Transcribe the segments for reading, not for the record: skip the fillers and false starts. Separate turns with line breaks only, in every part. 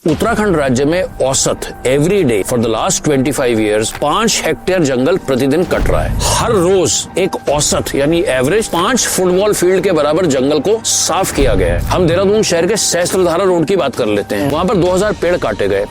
उत्तराखंड राज्य में औसत every day for the last 25 years 5 hectare जंगल प्रतिदिन कट रहा है। हर रोज एक औसत यानी एवरेज 5 फुटबॉल फील्ड के बराबर जंगल को साफ किया गया है। हम देहरादून शहर के सहस्त्रधारा रोड की बात कर लेते हैं। वहाँ पर 2000 पेड़ काटे गए।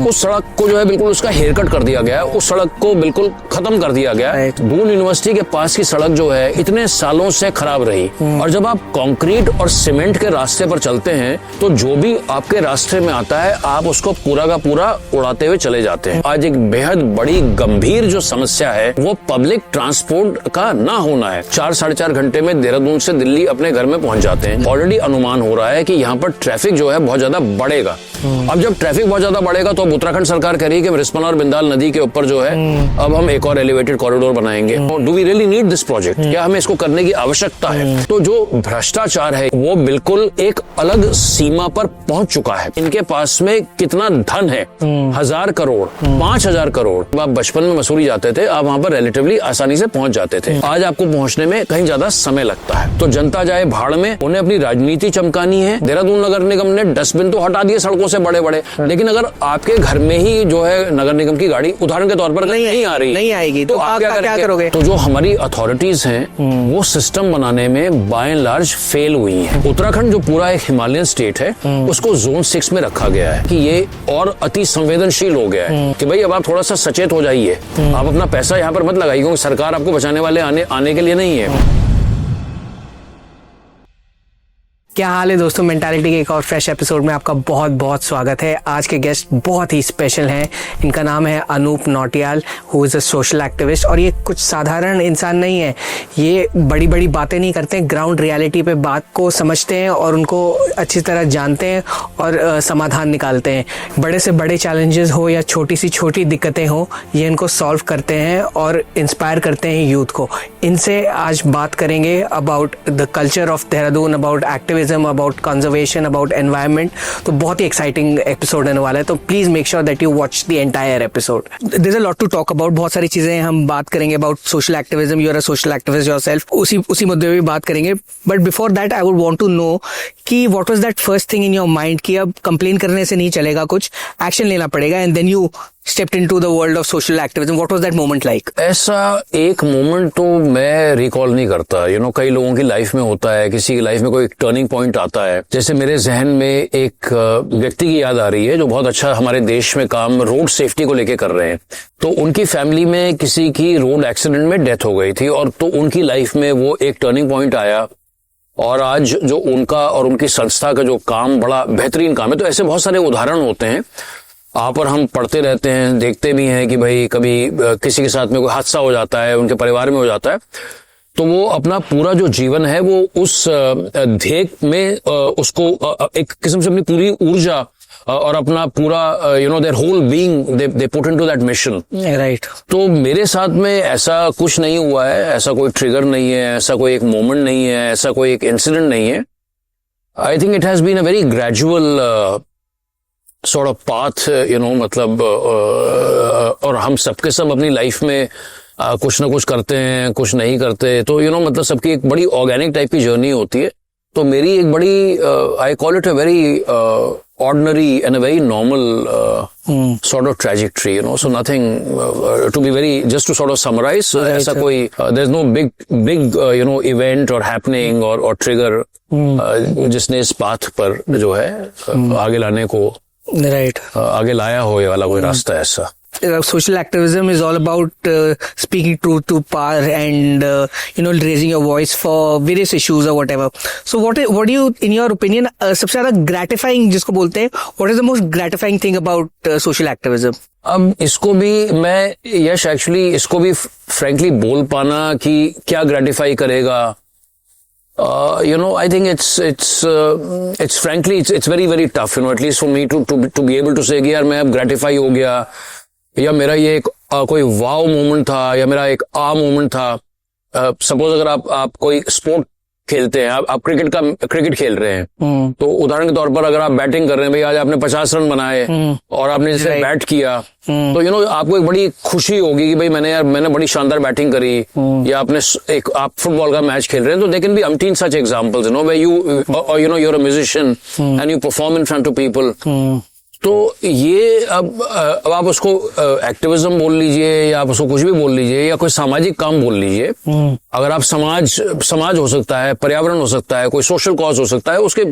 उस सड़क को जो है बिल्कुल उसका हेयर कट कर दिया गया। उस सड़क को बिल्कुल खत्म कर दिया गया। दून यूनिवर्सिटी के पास की सड़क जो है इतने सालों से खराब रही, और जब आप कंक्रीट और सीमेंट के रास्ते पर चलते हैं तो जो भी आपके रास्ते में आता है आप उसको पूरा का पूरा उड़ाते हुए चले जाते हैं। आज एक बेहद बड़ी गंभीर जो समस्या है वो पब्लिक ट्रांसपोर्ट का ना होना है। 4-4.5 घंटे में देहरादून से दिल्ली अपने घर में पहुंच जाते हैं। ऑलरेडी अनुमान हो रहा है कि यहाँ पर ट्रैफिक जो है बहुत ज्यादा बढ़ेगा। अब जब ट्रैफिक बहुत ज्यादा बढ़ेगा तो अब उत्तराखंड सरकार कह रही है कि रिस्पना और बिंदाल नदी के ऊपर जो है अब हम एक और एलिवेटेड कॉरिडोर बनाएंगे। Do we really need this project? क्या हमें इसको करने की आवश्यकता है? तो जो भ्रष्टाचार है वो बिल्कुल एक अलग सीमा पर पहुंच चुका है। इनके पास में कितना धन है, 1000 करोड़, 5000 करोड़। आप बचपन में मसूरी जाते थे, आप वहाँ पर रिलेटिवली आसानी से पहुंच जाते थे। आज आपको पहुंचने में कहीं ज्यादा समय लगता है। तो जनता जाए भाड़ में, उन्हें अपनी राजनीति चमकानी है। देहरादून नगर निगम ने डस्टबिन तो हटा दिए सड़कों से बड़े बड़े, लेकिन अगर आपके घर में ही जो है नगर निगम की गाड़ी उदाहरण के तौर पर नहीं आ रही,
नहीं आएगी तो आप क्या करोगे?
तो जो हमारी अथॉरिटीज हैं वो सिस्टम बनाने में बाय एंड लार्ज फेल हुई है। उत्तराखंड जो पूरा एक हिमालयन स्टेट है उसको जोन 6 में रखा गया है कि ये और अति संवेदनशील हो गया है कि भाई अब आप थोड़ा सा सचेत हो जाइए। आप अपना पैसा यहाँ पर मत लगाइए क्योंकि सरकार आपको बचाने वाले आने के लिए नहीं है।
क्या हाल है दोस्तों, मेंटालिटी के एक और फ्रेश एपिसोड में आपका बहुत बहुत स्वागत है। आज के गेस्ट बहुत ही स्पेशल हैं। इनका नाम है Anoop Nautiyal, who is a social activist. और ये कुछ साधारण इंसान नहीं है। ये बड़ी बड़ी बातें नहीं करते हैं, ग्राउंड रियलिटी पे बात को समझते हैं और उनको अच्छी तरह जानते हैं और समाधान निकालते हैं। बड़े से बड़े चैलेंजेस हो या छोटी सी छोटी दिक्कतें हो, ये इनको सॉल्व करते हैं और इंस्पायर करते हैं यूथ को। इनसे आज बात करेंगे about the culture of Dehradun, about activism, about conservation, about environment. तो बहुत ही एक्साइटिंग एपिसोड होने वाला है, तो please make sure that you watch the entire episode. There is a lot to talk about. बहुत सारी चीजें हम बात करेंगे about social activism. You are a social activist yourself, उसी मुद्दे पे भी बात करेंगे। But before that I would want to know कि what was that first thing in your mind कि अब कंप्लेन करने से नहीं चलेगा, कुछ एक्शन लेना पड़ेगा, and then you stepped into the world of social activism. What was that moment like?
ऐसा एक मोमेंट तो मैं रिकॉल नहीं करता। कई लोगों की लाइफ में होता है, किसी की लाइफ में कोई एक टर्निंग पॉइंट आता है। जैसे मेरे जहन में एक व्यक्ति की याद आ रही है जो बहुत अच्छा हमारे देश में काम रोड सेफ्टी को लेके कर रहे हैं। तो उनकी फैमिली में किसी की रोड एक्सीडेंट में डेथ हो गई थी, और तो उनकी लाइफ में वो एक टर्निंग पॉइंट आया, और आज जो उनका और उनकी संस्था का जो काम बड़ा बेहतरीन काम है। तो ऐसे बहुत सारे उदाहरण होते हैं आप और हम पढ़ते रहते हैं, देखते भी हैं कि भाई कभी किसी के साथ में कोई हादसा हो जाता है, उनके परिवार में हो जाता है, तो वो अपना पूरा जो जीवन है वो उस ध्येय में उसको एक किस्म से अपनी पूरी ऊर्जा और अपना पूरा their whole being they put into that mission.
Right.
तो मेरे साथ में ऐसा कुछ नहीं हुआ है, ऐसा कोई ट्रिगर नहीं है, ऐसा कोई एक मोमेंट नहीं है, ऐसा कोई एक इंसिडेंट नहीं है। I think it has been a very gradual sort of path, मतलब और हम सबके सब अपनी लाइफ में कुछ ना कुछ करते हैं, कुछ नहीं करते। तो मतलब सबकी एक बड़ी ऑर्गेनिक टाइप की जर्नी होती है। तो मेरी एक बड़ी I call it a very ordinary and a very normal sort of trajectory, so nothing to be very, just to sort of summarize, ऐसा कोई there's no big event or happening or trigger जिसने इस path पर जो है आगे लाने को
राइट
आगे लाया हो, ये वाला कोई रास्ता ऐसा।
Social activism is all about speaking truth to power and raising your voice for various issues or whatever. So what do you, in your opinion, सबसे ज्यादा gratifying जिसको बोलते हैं, what is the most gratifying thing about social activism?
अब इसको भी मैं actually इसको भी frankly बोल पाना कि क्या gratify करेगा, I think it's frankly it's very very tough, at least for me to be able to say कि यार मैं अब gratify हो गया, या मेरा ये एक कोई वाव मोमेंट था, या मेरा एक मोमेंट था। सपोज अगर आप कोई स्पोर्ट खेलते हैं, आप क्रिकेट खेल रहे हैं, तो उदाहरण के तौर पर अगर आप बैटिंग कर रहे हैं, भाई आज आपने 50 रन बनाए और आपने जैसे बैट किया, तो आपको एक बड़ी खुशी होगी कि भाई मैंने बड़ी शानदार बैटिंग करी, या आप फुटबॉल का मैच खेल रहे हैं। तो they can be umpteen such examples, where you're a musician and you perform in front of people, तो ये अब आप उसको एक्टिविज्म बोल लीजिए या आप उसको कुछ भी बोल लीजिए या कोई सामाजिक काम बोल लीजिए। अगर आप समाज हो सकता है, पर्यावरण हो सकता है, कोई सोशल कॉज हो सकता है, उसके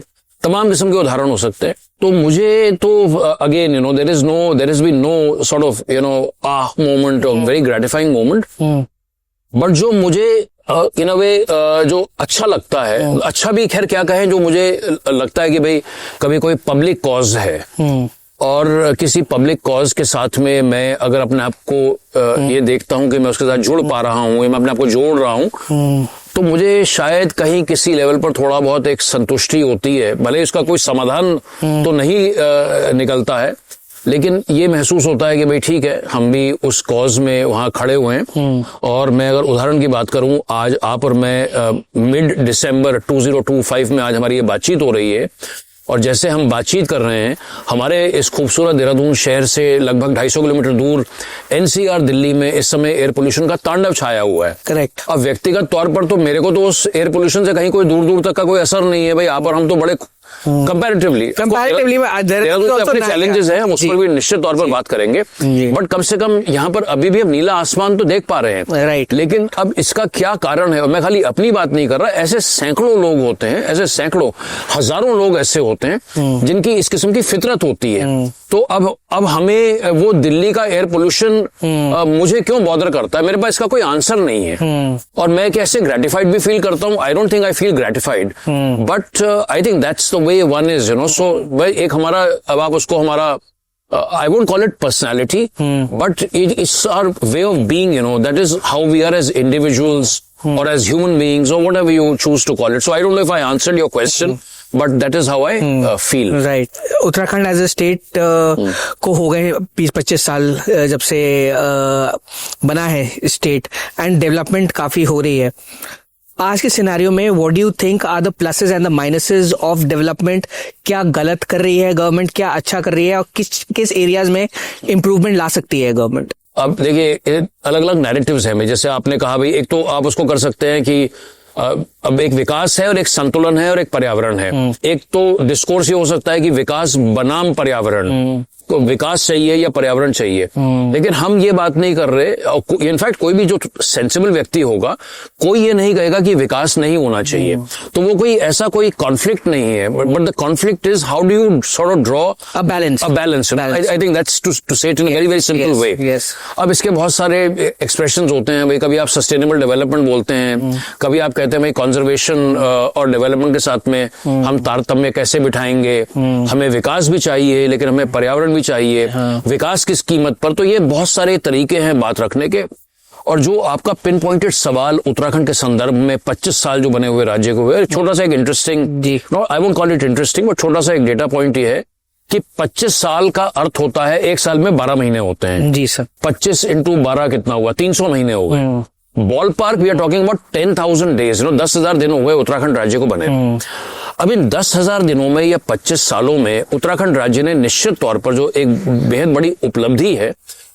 तमाम किस्म के उदाहरण हो सकते हैं। तो मुझे तो again there is be no sort of moment of very gratifying moment, but जो मुझे इन अ वे जो अच्छा लगता है, अच्छा भी खैर क्या कहें, जो मुझे लगता है कि भाई कभी कोई पब्लिक कॉज है और किसी पब्लिक कॉज के साथ में मैं अगर अपने आप को ये देखता हूं कि मैं उसके साथ जुड़ पा रहा हूं, मैं अपने आप को जोड़ रहा हूं, तो मुझे शायद कहीं किसी लेवल पर थोड़ा बहुत एक संतुष्टि होती है। भले इसका कोई समाधान तो नहीं निकलता है, लेकिन ये महसूस होता है कि भाई ठीक है, हम भी उस कॉज में वहां खड़े हुए हैं। और मैं अगर उदाहरण की बात करूं, आज आप और मैं मिड दिसंबर 2025 में आज हमारी ये बातचीत हो रही है, और जैसे हम बातचीत कर रहे हैं, हमारे इस खूबसूरत देहरादून शहर से लगभग 250 किलोमीटर दूर एनसीआर दिल्ली में इस समय एयर पोल्यूशन का तांडव छाया हुआ है।
करेक्ट।
अब व्यक्तिगत तौर पर तो मेरे को तो उस एयर पोल्यूशन से कहीं कोई दूर दूर तक का कोई असर नहीं है भाई। आप और हम तो बड़े कंपैरेटिवली अपने चैलेंजेस हैं, हम उस पर भी निश्चित तौर पर बात करेंगे, बट कम से कम यहाँ पर अभी भी हम नीला आसमान तो देख पा रहे हैं।
राइट।
लेकिन अब इसका क्या कारण है, और मैं खाली अपनी बात नहीं कर रहा, ऐसे सैकड़ों लोग होते हैं, ऐसे सैकड़ों हजारों लोग ऐसे होते हैं जिनकी इस किस्म की फितरत होती है। तो अब हमें वो दिल्ली का एयर पोल्यूशन मुझे क्यों बॉदर करता है, मेरे पास इसका कोई आंसर नहीं है। और मैं कैसे ग्रेटिफाइड भी फील करता हूँ, I don't think I feel gratified, but I think that's the way one is, so भाई एक हमारा, अब आप उसको हमारा I won't call it personality, but it's our way of being, that is how we are as individuals or as human beings or whatever you choose to call it. So I don't know if I answered your question, but that is how I feel.
Right. Uttarakhand as a state को हो गए 20-25 साल जब से बना है state, and development काफी हो रही है। आज के सिनेरियो में what do you think are the pluses and the minuses of development? क्या गलत कर रही है गवर्नमेंट, क्या अच्छा कर रही है, और किस एरियाज में इम्प्रूवमेंट ला सकती है गवर्नमेंट?
अब देखिए, अलग अलग नैरेटिव्स हैं। जैसे आपने कहा भाई, एक तो आप उसको कर सकते हैं कि अब एक विकास है और एक संतुलन है और एक पर्यावरण है। एक तो डिस्कोर्स ये हो सकता है कि विकास बनाम पर्यावरण, को विकास चाहिए या पर्यावरण चाहिए, लेकिन हम ये बात नहीं कर रहे। इनफैक्ट कोई भी जो सेंसिबल व्यक्ति होगा, कोई ये नहीं कहेगा कि विकास नहीं होना चाहिए। तो वो कोई ऐसा कोई कॉन्फ्लिक्ट नहीं है, but the conflict is how do you sort of draw a balance. I think that's to say it in a very very simple way. अब इसके बहुत सारे एक्सप्रेशंस होते हैं भाई। कभी आप सस्टेनेबल डेवलपमेंट बोलते हैं, कभी आप कहते हैं भाई कंजर्वेशन और डेवलपमेंट के साथ में हम तारतम्य कैसे बिठाएंगे, हमें विकास भी चाहिए लेकिन हमें पर्यावरण चाहिए। विकास किस कीमत पर? तो ये बहुत सारे तरीके हैं बात रखने के। और जो आपका पिन पॉइंटेड सवाल उत्तराखंड के संदर्भ में 25 साल जो बने हुए राज्य को हुए, छोटा सा एक interesting, I won't call it interesting, but छोटा सा एक डेटा पॉइंट ये है कि 25 साल का अर्थ होता है एक साल में 12 महीने होते हैं। जी सर। 25 इंटू 12 कितना हुआ? 300 महीने हो गए। Ball park we are talking about 10,000 days, 10,000 दिन हो गए उत्तराखंड राज्य को बने। अब इन 10,000 दिनों में या 25 सालों में उत्तराखंड राज्य ने निश्चित तौर पर जो एक बेहद बड़ी उपलब्धि है,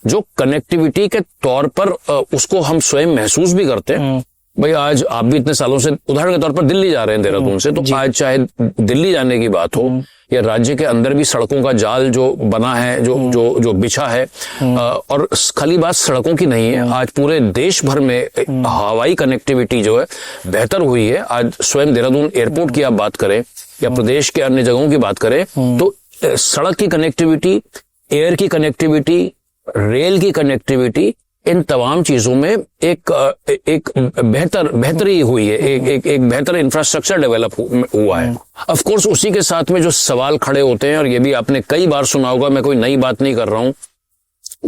जो कनेक्टिविटी के तौर पर उसको हम स्वयं महसूस भी करते हैं। भाई आज आप भी इतने सालों से उदाहरण के तौर पर दिल्ली जा रहे हैं देहरादून से, तो आज चाहे दिल्ली जाने की बात हो या राज्य के अंदर भी सड़कों का जाल जो बना है, जो बिछा है, और खाली बात सड़कों की नहीं है, आज पूरे देश भर में हवाई कनेक्टिविटी जो है बेहतर हुई है। आज स्वयं देहरादून एयरपोर्ट की आप बात करें या प्रदेश के अन्य जगहों की बात करें, तो सड़क की कनेक्टिविटी, एयर की कनेक्टिविटी, रेल की कनेक्टिविटी, इन तमाम चीजों में एक बेहतरी हुई है, एक बेहतर इंफ्रास्ट्रक्चर डेवलप हुआ है। ऑफ कोर्स उसी के साथ में जो सवाल खड़े होते हैं, और ये भी आपने कई बार सुना होगा, मैं कोई नई बात नहीं कर रहा हूं,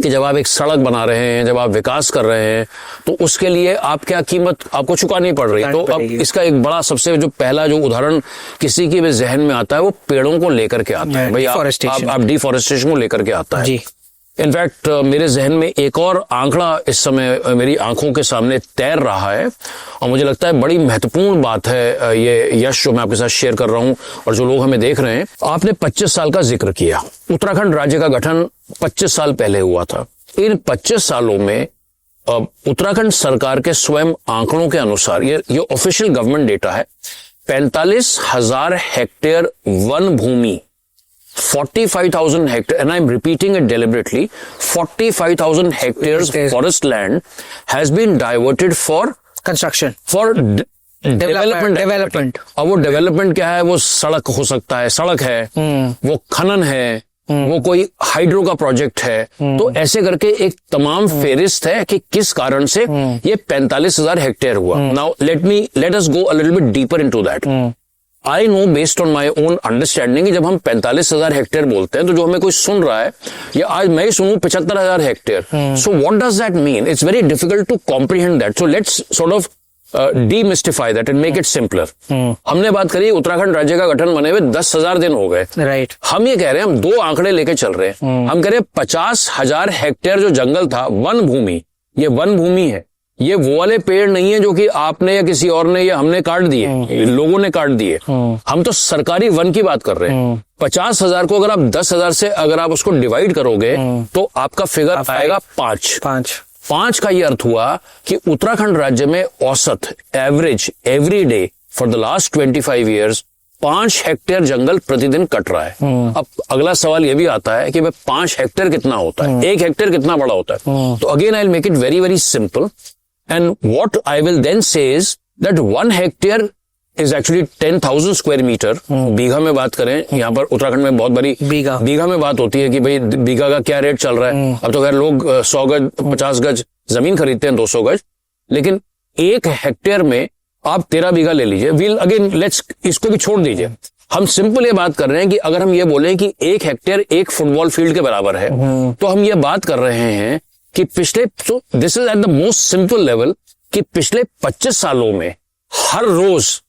कि जब आप एक सड़क बना रहे हैं, जब आप विकास कर रहे हैं, तो उसके लिए आप क्या कीमत आपको चुकानी पड़ रही है। तो अब इसका एक बड़ा सबसे जो पहला जो उदाहरण किसी के भी जहन में आता है, वो पेड़ों को लेकर के आता है। भाई आप डिफॉरेस्टेशन को लेकर के आता है। इनफैक्ट मेरे जहन में एक और आंकड़ा इस समय मेरी आंखों के सामने तैर रहा है, और मुझे लगता है बड़ी महत्वपूर्ण बात है ये यश जो मैं आपके साथ शेयर कर रहा हूं और जो लोग हमें देख रहे हैं। आपने 25 साल का जिक्र किया। उत्तराखंड राज्य का गठन 25 साल पहले हुआ था। इन 25 सालों में उत्तराखंड सरकार के स्वयं आंकड़ों के अनुसार, ये ऑफिशियल गवर्नमेंट डेटा है, 45,000 हेक्टेयर वन भूमि 45,000 hectares, and I'm repeating it deliberately, 45,000 hectares forest land has been diverted for
construction,
for
development.
और वो डेवलपमेंट क्या है? वो सड़क हो सकता है, सड़क है, वो खनन है, वो कोई हाइड्रो का प्रोजेक्ट है। तो ऐसे करके एक तमाम फेरिस्त है कि किस कारण से ये 45,000 हेक्टेयर हुआ। Now let us go a little bit deeper into that. I know based on my own understanding कि जब हम 45,000 हेक्टेयर बोलते हैं तो जो हमें कोई सुन रहा है, या आज मैं ही सुनूं 75,000 hectare, so what does that mean? It's very difficult to comprehend that. So let's sort of demystify that and make it simpler. हमने बात करी उत्तराखंड राज्य का गठन बने हुए 10,000 दिन हो गए,
राइट।
हम ये कह रहे हैं, हम दो आंकड़े लेके चल रहे हैं। हम कह रहे हैं 50,000 हेक्टेयर जो जंगल था, वन भूमि, ये वन भूमि है। ये वो वाले पेड़ नहीं है जो कि आपने या किसी और ने या हमने काट दिए, लोगों ने काट दिए। हम तो सरकारी वन की बात कर रहे हैं। 50,000 को अगर आप 10,000 से अगर आप उसको डिवाइड करोगे तो आपका फिगर आएगा 5 का ये अर्थ हुआ कि उत्तराखंड राज्य में औसत average every day for the last 25 years 5 hectare जंगल प्रतिदिन कट रहा है। अब अगला सवाल ये भी आता है कि भाई 5 हेक्टेयर कितना होता है, 1 हेक्टेयर कितना बड़ा होता है? तो again I will make it very very simple, and what I will then say is that 1 hectare is actually 10,000 square metre. बीघा में बात करें, यहाँ पर उत्तराखंड में बहुत बड़ी बीघा में बात होती है कि भाई बीघा का क्या रेट चल रहा है। अब तो खैर लोग 100 गज 50 गज जमीन खरीदते हैं, 200 गज, लेकिन 1 हेक्टेयर में आप 13 बीघा ले लीजिए। वील अगेन लेट्स इसको भी छोड़ दीजिए, हम सिंपल ये बात कर रहे हैं कि अगर हम ये बोलें कि 1 हेक्टेयर 1 फुटबॉल फील्ड के बराबर है, तो हम ये बात कर रहे हैं कि पिछले, तो this is at the most simple level, कि पिछले 25 सालों में हर रोज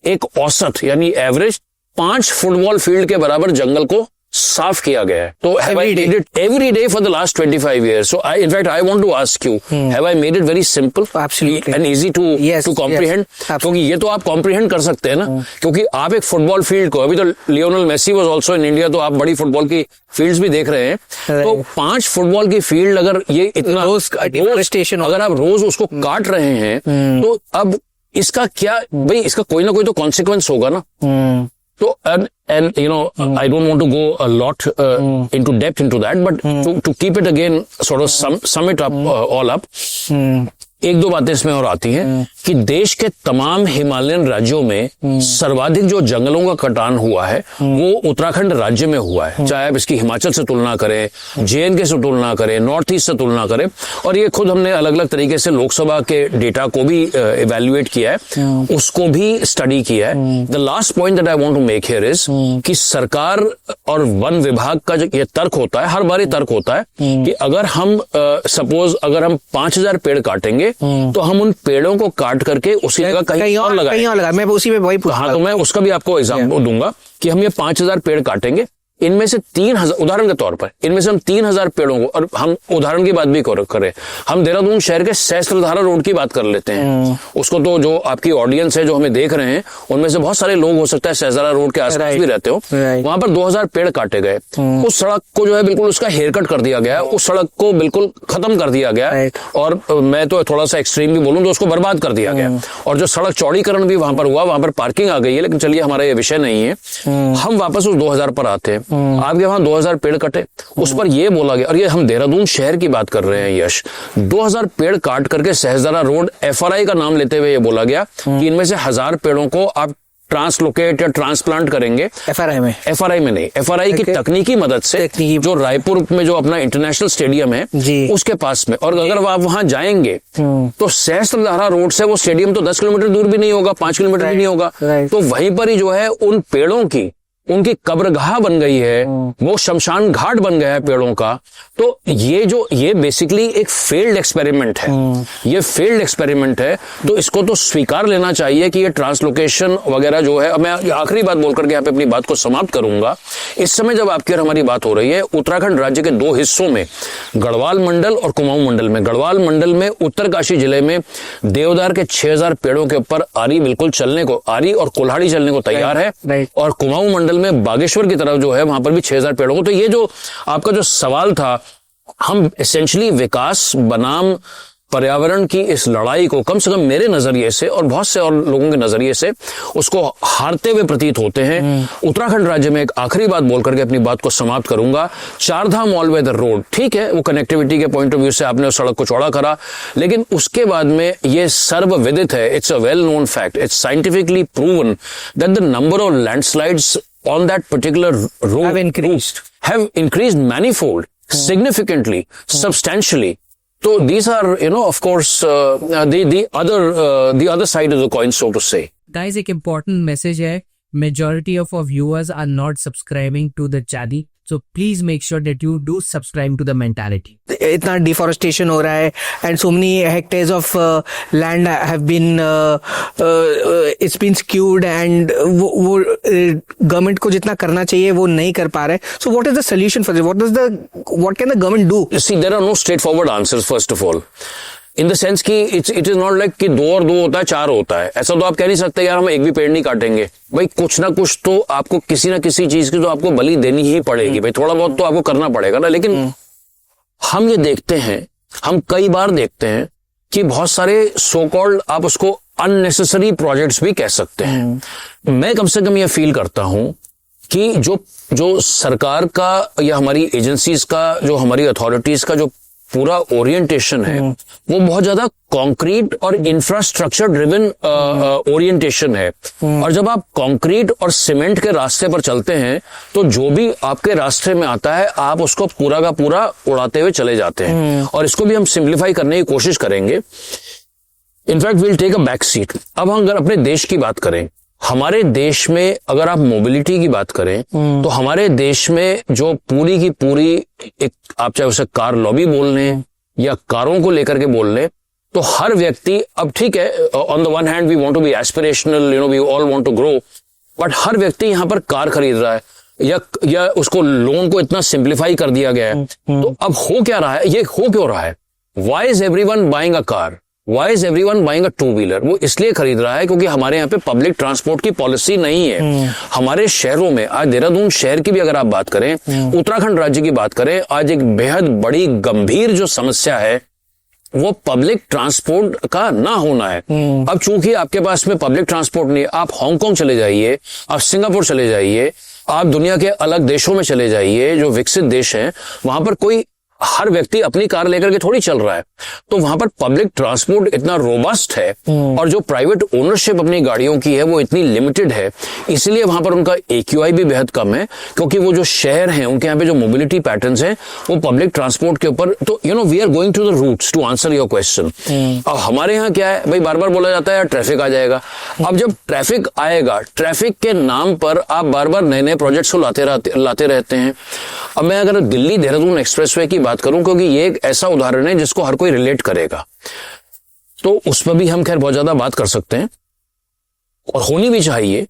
एक औसत यानी एवरेज 5 फुटबॉल फील्ड के बराबर जंगल को साफ किया गया है। तो have I made it every day for the last 25 years? So in fact, I want to ask you, have I made it very simple,
absolutely,
and easy to comprehend? क्योंकि ये तो आप comprehend कर सकते हैं ना, क्योंकि आप एक फुटबॉल फील्ड को, अभी तो Lionel Messi was also in India, तो आप बड़ी फुटबॉल की फील्ड्स भी देख रहे हैं। तो 5 फुटबॉल की फील्ड अगर ये इतना रोज अगर आप रोज उसको काट रहे हैं, तो अब इसका क्या भाई, इसका कोई ना कोई तो कॉन्सिक्वेंस होगा ना। तो and you know, I don't want to go a lot into depth into that, but to keep it again sort of sum it up all up, 1-2 बातें इसमें और आती हैं कि देश के तमाम हिमालयन राज्यों में सर्वाधिक जो जंगलों का कटान हुआ है वो उत्तराखंड राज्य में हुआ है। चाहे आप इसकी हिमाचल से तुलना करें, JNK से तुलना करें, नॉर्थ ईस्ट से तुलना करें, और ये खुद हमने अलग अलग तरीके से लोकसभा के डेटा को भी इवेल्युएट किया है, उसको भी स्टडी किया है। The last point that I want to make here is कि सरकार और वन विभाग का जो ये तर्क होता है, हर बार ये तर्क होता है कि अगर हम सपोज अगर हम 5,000 पेड़ काटेंगे तो हम उन पेड़ों को काट करके उसी जगह कहीं और लगाएं। मैं उसी में वही पूछा। हाँ, तो मैं उसका भी आपको एग्जाम्पल दूंगा कि हम ये 5,000 पेड़ काटेंगे, इनमें से 3,000 उदाहरण के तौर पर, इनमें से हम 3,000 पेड़ों को, और हम उदाहरण की बात भी करें, हम देहरादून शहर के सहस्त्रधारा रोड की बात कर लेते हैं। उसको तो जो आपकी ऑडियंस है जो हमें देख रहे हैं उनमें से बहुत सारे लोग हो सकता है सहस्त्रधारा रोड के आसपास भी रहते हो। वहां पर 2,000 पेड़ काटे गए, उस सड़क को जो है बिल्कुल उसका हेयर कट कर दिया गया, उस सड़क को बिल्कुल खत्म कर दिया गया, और मैं तो थोड़ा सा एक्सट्रीम भी बोलूं तो उसको बर्बाद कर दिया गया। और जो सड़क चौड़ीकरण भी वहां पर हुआ, वहां पर पार्किंग आ गई है, लेकिन चलिए हमारा ये विषय नहीं है। हम वापस उस 2,000 पर आते हैं। आपके वहां 2,000 पेड़ कटे, उस पर यह बोला गया, और ये हम देहरादून शहर की बात कर रहे हैं यश, 2,000 पेड़ काट करके सहस्त्रधारा रोड FRI का नाम लेते हुए ये बोला गया कि इनमें से 1,000 पेड़ों को आप ट्रांसलोकेट या ट्रांसप्लांट करेंगे। FRI में नहीं, FRI की तकनीकी मदद से, जो रायपुर में जो अपना इंटरनेशनल स्टेडियम है उसके पास में, और अगर आप वहां जाएंगे तो सहस्त्रधारा रोड से वो स्टेडियम तो 10 किलोमीटर दूर भी नहीं होगा, 5 किलोमीटर भी नहीं होगा, तो वहीं पर ही जो है उन पेड़ों की उनकी कब्रगाह बन गई है, वो शमशान घाट बन गया है पेड़ों का। तो ये बेसिकली एक फेल्ड एक्सपेरिमेंट है, ये फेल्ड एक्सपेरिमेंट है। तो इसको तो स्वीकार लेना चाहिए कि ये ट्रांसलोकेशन वगैरह जो है। मैं आखिरी बात बोल करके यहाँ पे अपनी बात को समाप्त करूंगा। इस समय जब आपकी और हमारी बात हो रही है, उत्तराखंड राज्य के 2 हिस्सों में, गढ़वाल मंडल और कुमाऊं मंडल में, गढ़वाल मंडल में उत्तरकाशी जिले में देवदार के 6,000 पेड़ों के ऊपर आरी बिल्कुल चलने को, आरी और कुल्हाड़ी चलने को तैयार है, और कुमाऊं मंडल में बागेश्वर की तरफ जो है वहां पर भी 6,000 पेड़ों को। तो ये जो आपका जो सवाल था, हम एसेंशियली विकास बनाम पर्यावरण की इस लड़ाई को कम से कम मेरे नजरिए से और बहुत से और लोगों के नजरिए से उसको हारते हुए प्रतीत होते हैं। उत्तराखंड राज्य में एक आखिरी बात बोल करके अपनी बात को समाप्त करूंगा। चारधाम ऑल वेदर रोड, ठीक है, वो कनेक्टिविटी के पॉइंट ऑफ व्यू से आपने उस सड़क को चौड़ा करा, लेकिन उसके बाद में ये सर्वविदित है, it's a well known fact, it's scientifically proven that the number of landslides on that particular road have increased manifold, significantly, substantially. So these are, of course, the other side of the coin, so to say.
Guys, एक important message है. Majority of our viewers are not subscribing to the channel. So please make sure that you do subscribe to the mentality.
इतना deforestation हो रहा है and so many hectares of land have been it's been skewed and वो government को जितना करना चाहिए वो नहीं कर पा रहे. So what is the solution for this? What can the government do?
See, there are no straightforward answers, first of all. In the sense कि इट इज नॉट लाइक कि 2 और 2 होता है 4 होता है. ऐसा तो आप कह नहीं सकते यार हम एक भी पेड़ नहीं काटेंगे. भाई कुछ ना कुछ तो आपको किसी ना किसी चीज की तो आपको बलि देनी ही पड़ेगी. भाई थोड़ा बहुत तो आपको करना पड़ेगा ना. लेकिन हम ये देखते हैं, हम कई बार देखते हैं कि बहुत सारे सो कॉल्ड आप उसको अननेसेसरी प्रोजेक्ट्स भी कह सकते हैं. मैं कम से कम ये फील करता हूं कि जो सरकार का या हमारी एजेंसीज का, जो हमारी अथॉरिटीज का जो पूरा ओरिएंटेशन है वो बहुत ज्यादा कंक्रीट और इंफ्रास्ट्रक्चर ड्रिवन ओरिएंटेशन है. और जब आप कंक्रीट और सीमेंट के रास्ते पर चलते हैं तो जो भी आपके रास्ते में आता है आप उसको पूरा का पूरा उड़ाते हुए चले जाते हैं. और इसको भी हम सिंप्लीफाई करने की कोशिश करेंगे. In fact will take a back seat. अब हम अगर अपने देश की बात करें, हमारे देश में अगर आप मोबिलिटी की बात करें तो हमारे देश में जो पूरी की पूरी एक, आप चाहे उसे कार लॉबी बोल लें या कारों को लेकर के बोल लें, तो हर व्यक्ति, अब ठीक है, on the one hand we want to be aspirational, we all want to grow, but हर व्यक्ति यहां पर कार खरीद रहा है या उसको लोन को इतना सिंप्लीफाई कर दिया गया है. तो अब हो क्या रहा है, ये हो क्यों रहा है? Why is everyone buying a car? Why is everyone buying a 2-wheeler? वो इसलिए खरीद रहा है क्योंकि हमारे यहाँ पे पब्लिक ट्रांसपोर्ट की पॉलिसी नहीं है. हमारे शहरों में, आज देहरादून शहर की भी अगर आप बात करें, उत्तराखंड राज्य की बात करें, आज एक बेहद बड़ी गंभीर जो समस्या है वो पब्लिक ट्रांसपोर्ट का ना होना है. अब चूंकि आपके पास में पब्लिक ट्रांसपोर्ट नहीं है, आप हांगकांग चले जाइए, आप सिंगापुर चले जाइए, आप दुनिया के अलग देशों में चले जाइए जो विकसित देश हैं, वहां पर कोई हर व्यक्ति अपनी कार लेकर के थोड़ी चल रहा है. तो वहां पर पब्लिक ट्रांसपोर्ट इतना रोबस्ट है और जो प्राइवेट ओनरशिप अपनी गाड़ियों की है वो इतनी लिमिटेड है, इसलिए वहां पर उनका AQI भी बेहद कम है. क्योंकि वो जो शहर हैं उनके यहाँ पे जो मोबिलिटी पैटर्न्स हैं वो पब्लिक ट्रांसपोर्ट के ऊपर, तो we are going to the routes to answer your question. अब हमारे यहाँ क्या है भाई, बार बार बोला जाता है यार ट्रैफिक आ जाएगा. अब जब ट्रैफिक आएगा, ट्रैफिक के नाम पर आप बार बार नए नए प्रोजेक्ट्स को लाते रहते हैं. अब मैं अगर दिल्ली देहरादून एक्सप्रेसवे की बात करूं, क्योंकि ये एक ऐसा उदाहरण है जिसको हर कोई रिलेट करेगा, तो उस पर भी हम खैर बहुत ज्यादा बात कर सकते हैं और होनी भी चाहिए.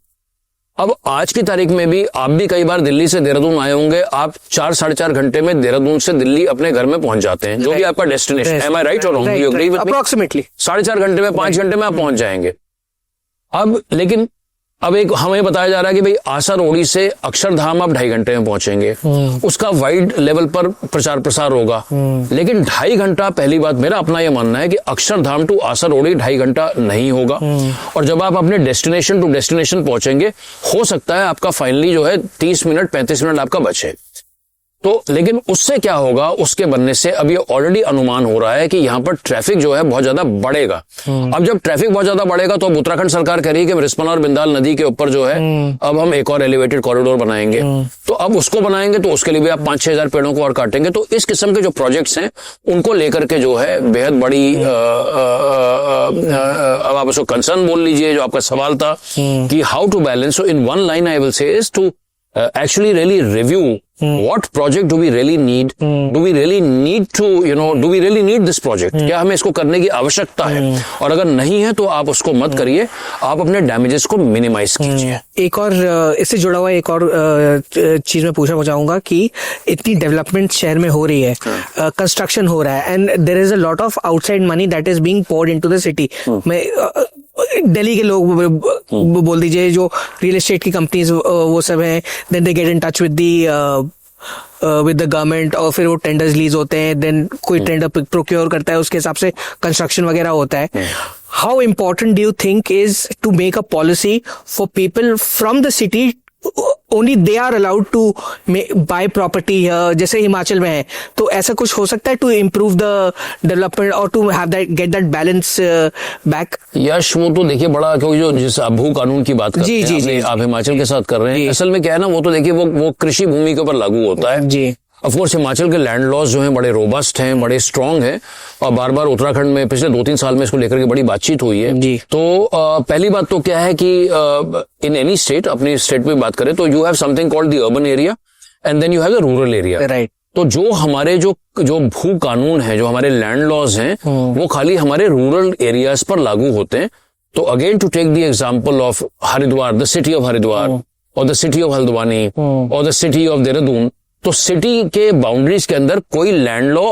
अब आज की तारीख में भी आप भी कई बार दिल्ली से देहरादून आए होंगे, आप 4-4.5 घंटे में देहरादून से दिल्ली अपने घर में पहुंच जाते हैं, जो भी आपका डेस्टिनेशन. एम आई राइट और wrong? You agree with me?
Approximately
4.5 घंटे में, 5 घंटे में आप पहुंच जाएंगे. अब लेकिन अब एक हमें बताया जा रहा है कि भाई आसारोड़ी से अक्षरधाम आप 2.5 घंटे में पहुंचेंगे. उसका वाइड लेवल पर प्रचार प्रसार होगा, लेकिन 2.5 घंटा, पहली बात मेरा अपना यह मानना है कि अक्षरधाम टू आसारोड़ी 2.5 घंटा नहीं होगा. और जब आप अपने डेस्टिनेशन टू डेस्टिनेशन पहुंचेंगे, हो सकता है आपका फाइनली जो है 30 मिनट 35 मिनट आपका बचे. तो लेकिन उससे क्या होगा, उसके बनने से अब ये ऑलरेडी अनुमान हो रहा है कि यहाँ पर ट्रैफिक जो है बहुत ज्यादा बढ़ेगा. अब जब ट्रैफिक बहुत ज्यादा बढ़ेगा तो अब उत्तराखंड सरकार कह रही है कि रिस्पना और बिंदाल नदी के ऊपर जो है अब हम एक और एलिवेटेड कॉरिडोर बनाएंगे. तो अब उसको बनाएंगे तो उसके लिए भी आप 5-6 हजार पेड़ों को और काटेंगे. तो इस किस्म के जो प्रोजेक्ट्स हैं उनको लेकर के जो है बेहद बड़ी अब आप उसको कंसर्न बोल लीजिए, जो आपका सवाल था कि how to balance. So in one line I will say is to actually really review what project do we really need. Do we really need to, do we really need this project? क्या हमें इसको करने की आवश्यकता है? और अगर नहीं है तो आप उसको मत करिए, आप अपने डैमेजेस को मिनिमाइज कीजिए.
एक और इससे जुड़ा हुआ एक और चीज मैं पूछना चाहूंगा कि इतनी डेवलपमेंट शहर में हो रही है, कंस्ट्रक्शन हो रहा है, and there is a lot of outside money that is being poured into the city. मैं दिल्ली के लोग बोल दीजिए, जो रियल एस्टेट की कंपनीज वो सब है, then they get in touch with the with the government, और फिर वो टेंडर्स रिलीज होते हैं, देन कोई टेंडर प्रोक्योर करता है, उसके हिसाब से कंस्ट्रक्शन वगैरह होता है. How important do you think is to make a policy for people from the city, only they are allowed to buy property, जैसे हिमाचल में है, तो ऐसा कुछ हो सकता है टू इम्प्रूव द डेवलपमेंट और to have that, get that balance back?
Yes, वो तो देखिए बड़ा, क्योंकि जो जिस आप भू कानून की बात करते हैं, आप हिमाचल के साथ कर रहे हैं, असल में क्या है ना, वो तो देखिए वो कृषि भूमि के ऊपर लागू होता है
जी.
ऑफ कोर्स हिमाचल के लैंड लॉज जो हैं बड़े रोबस्ट हैं, बड़े स्ट्रांग हैं, और बार बार उत्तराखंड में पिछले 2-3 साल में इसको लेकर के बड़ी बातचीत हुई है
जी.
तो पहली बात तो क्या है कि इन एनी स्टेट, अपनी स्टेट में बात करें तो you have something called the urban area and then you have the rural area.
Right.
तो जो हमारे जो भू कानून है, जो हमारे लैंड लॉज हैं, वो खाली हमारे रूरल एरियाज पर लागू होते हैं. तो again to take the example of Haridwar, the city of Haridwar और द सिटी ऑफ हल्द्वानी और द सिटी ऑफ देहरादून, तो सिटी के बाउंड्रीज के अंदर कोई लैंड लॉ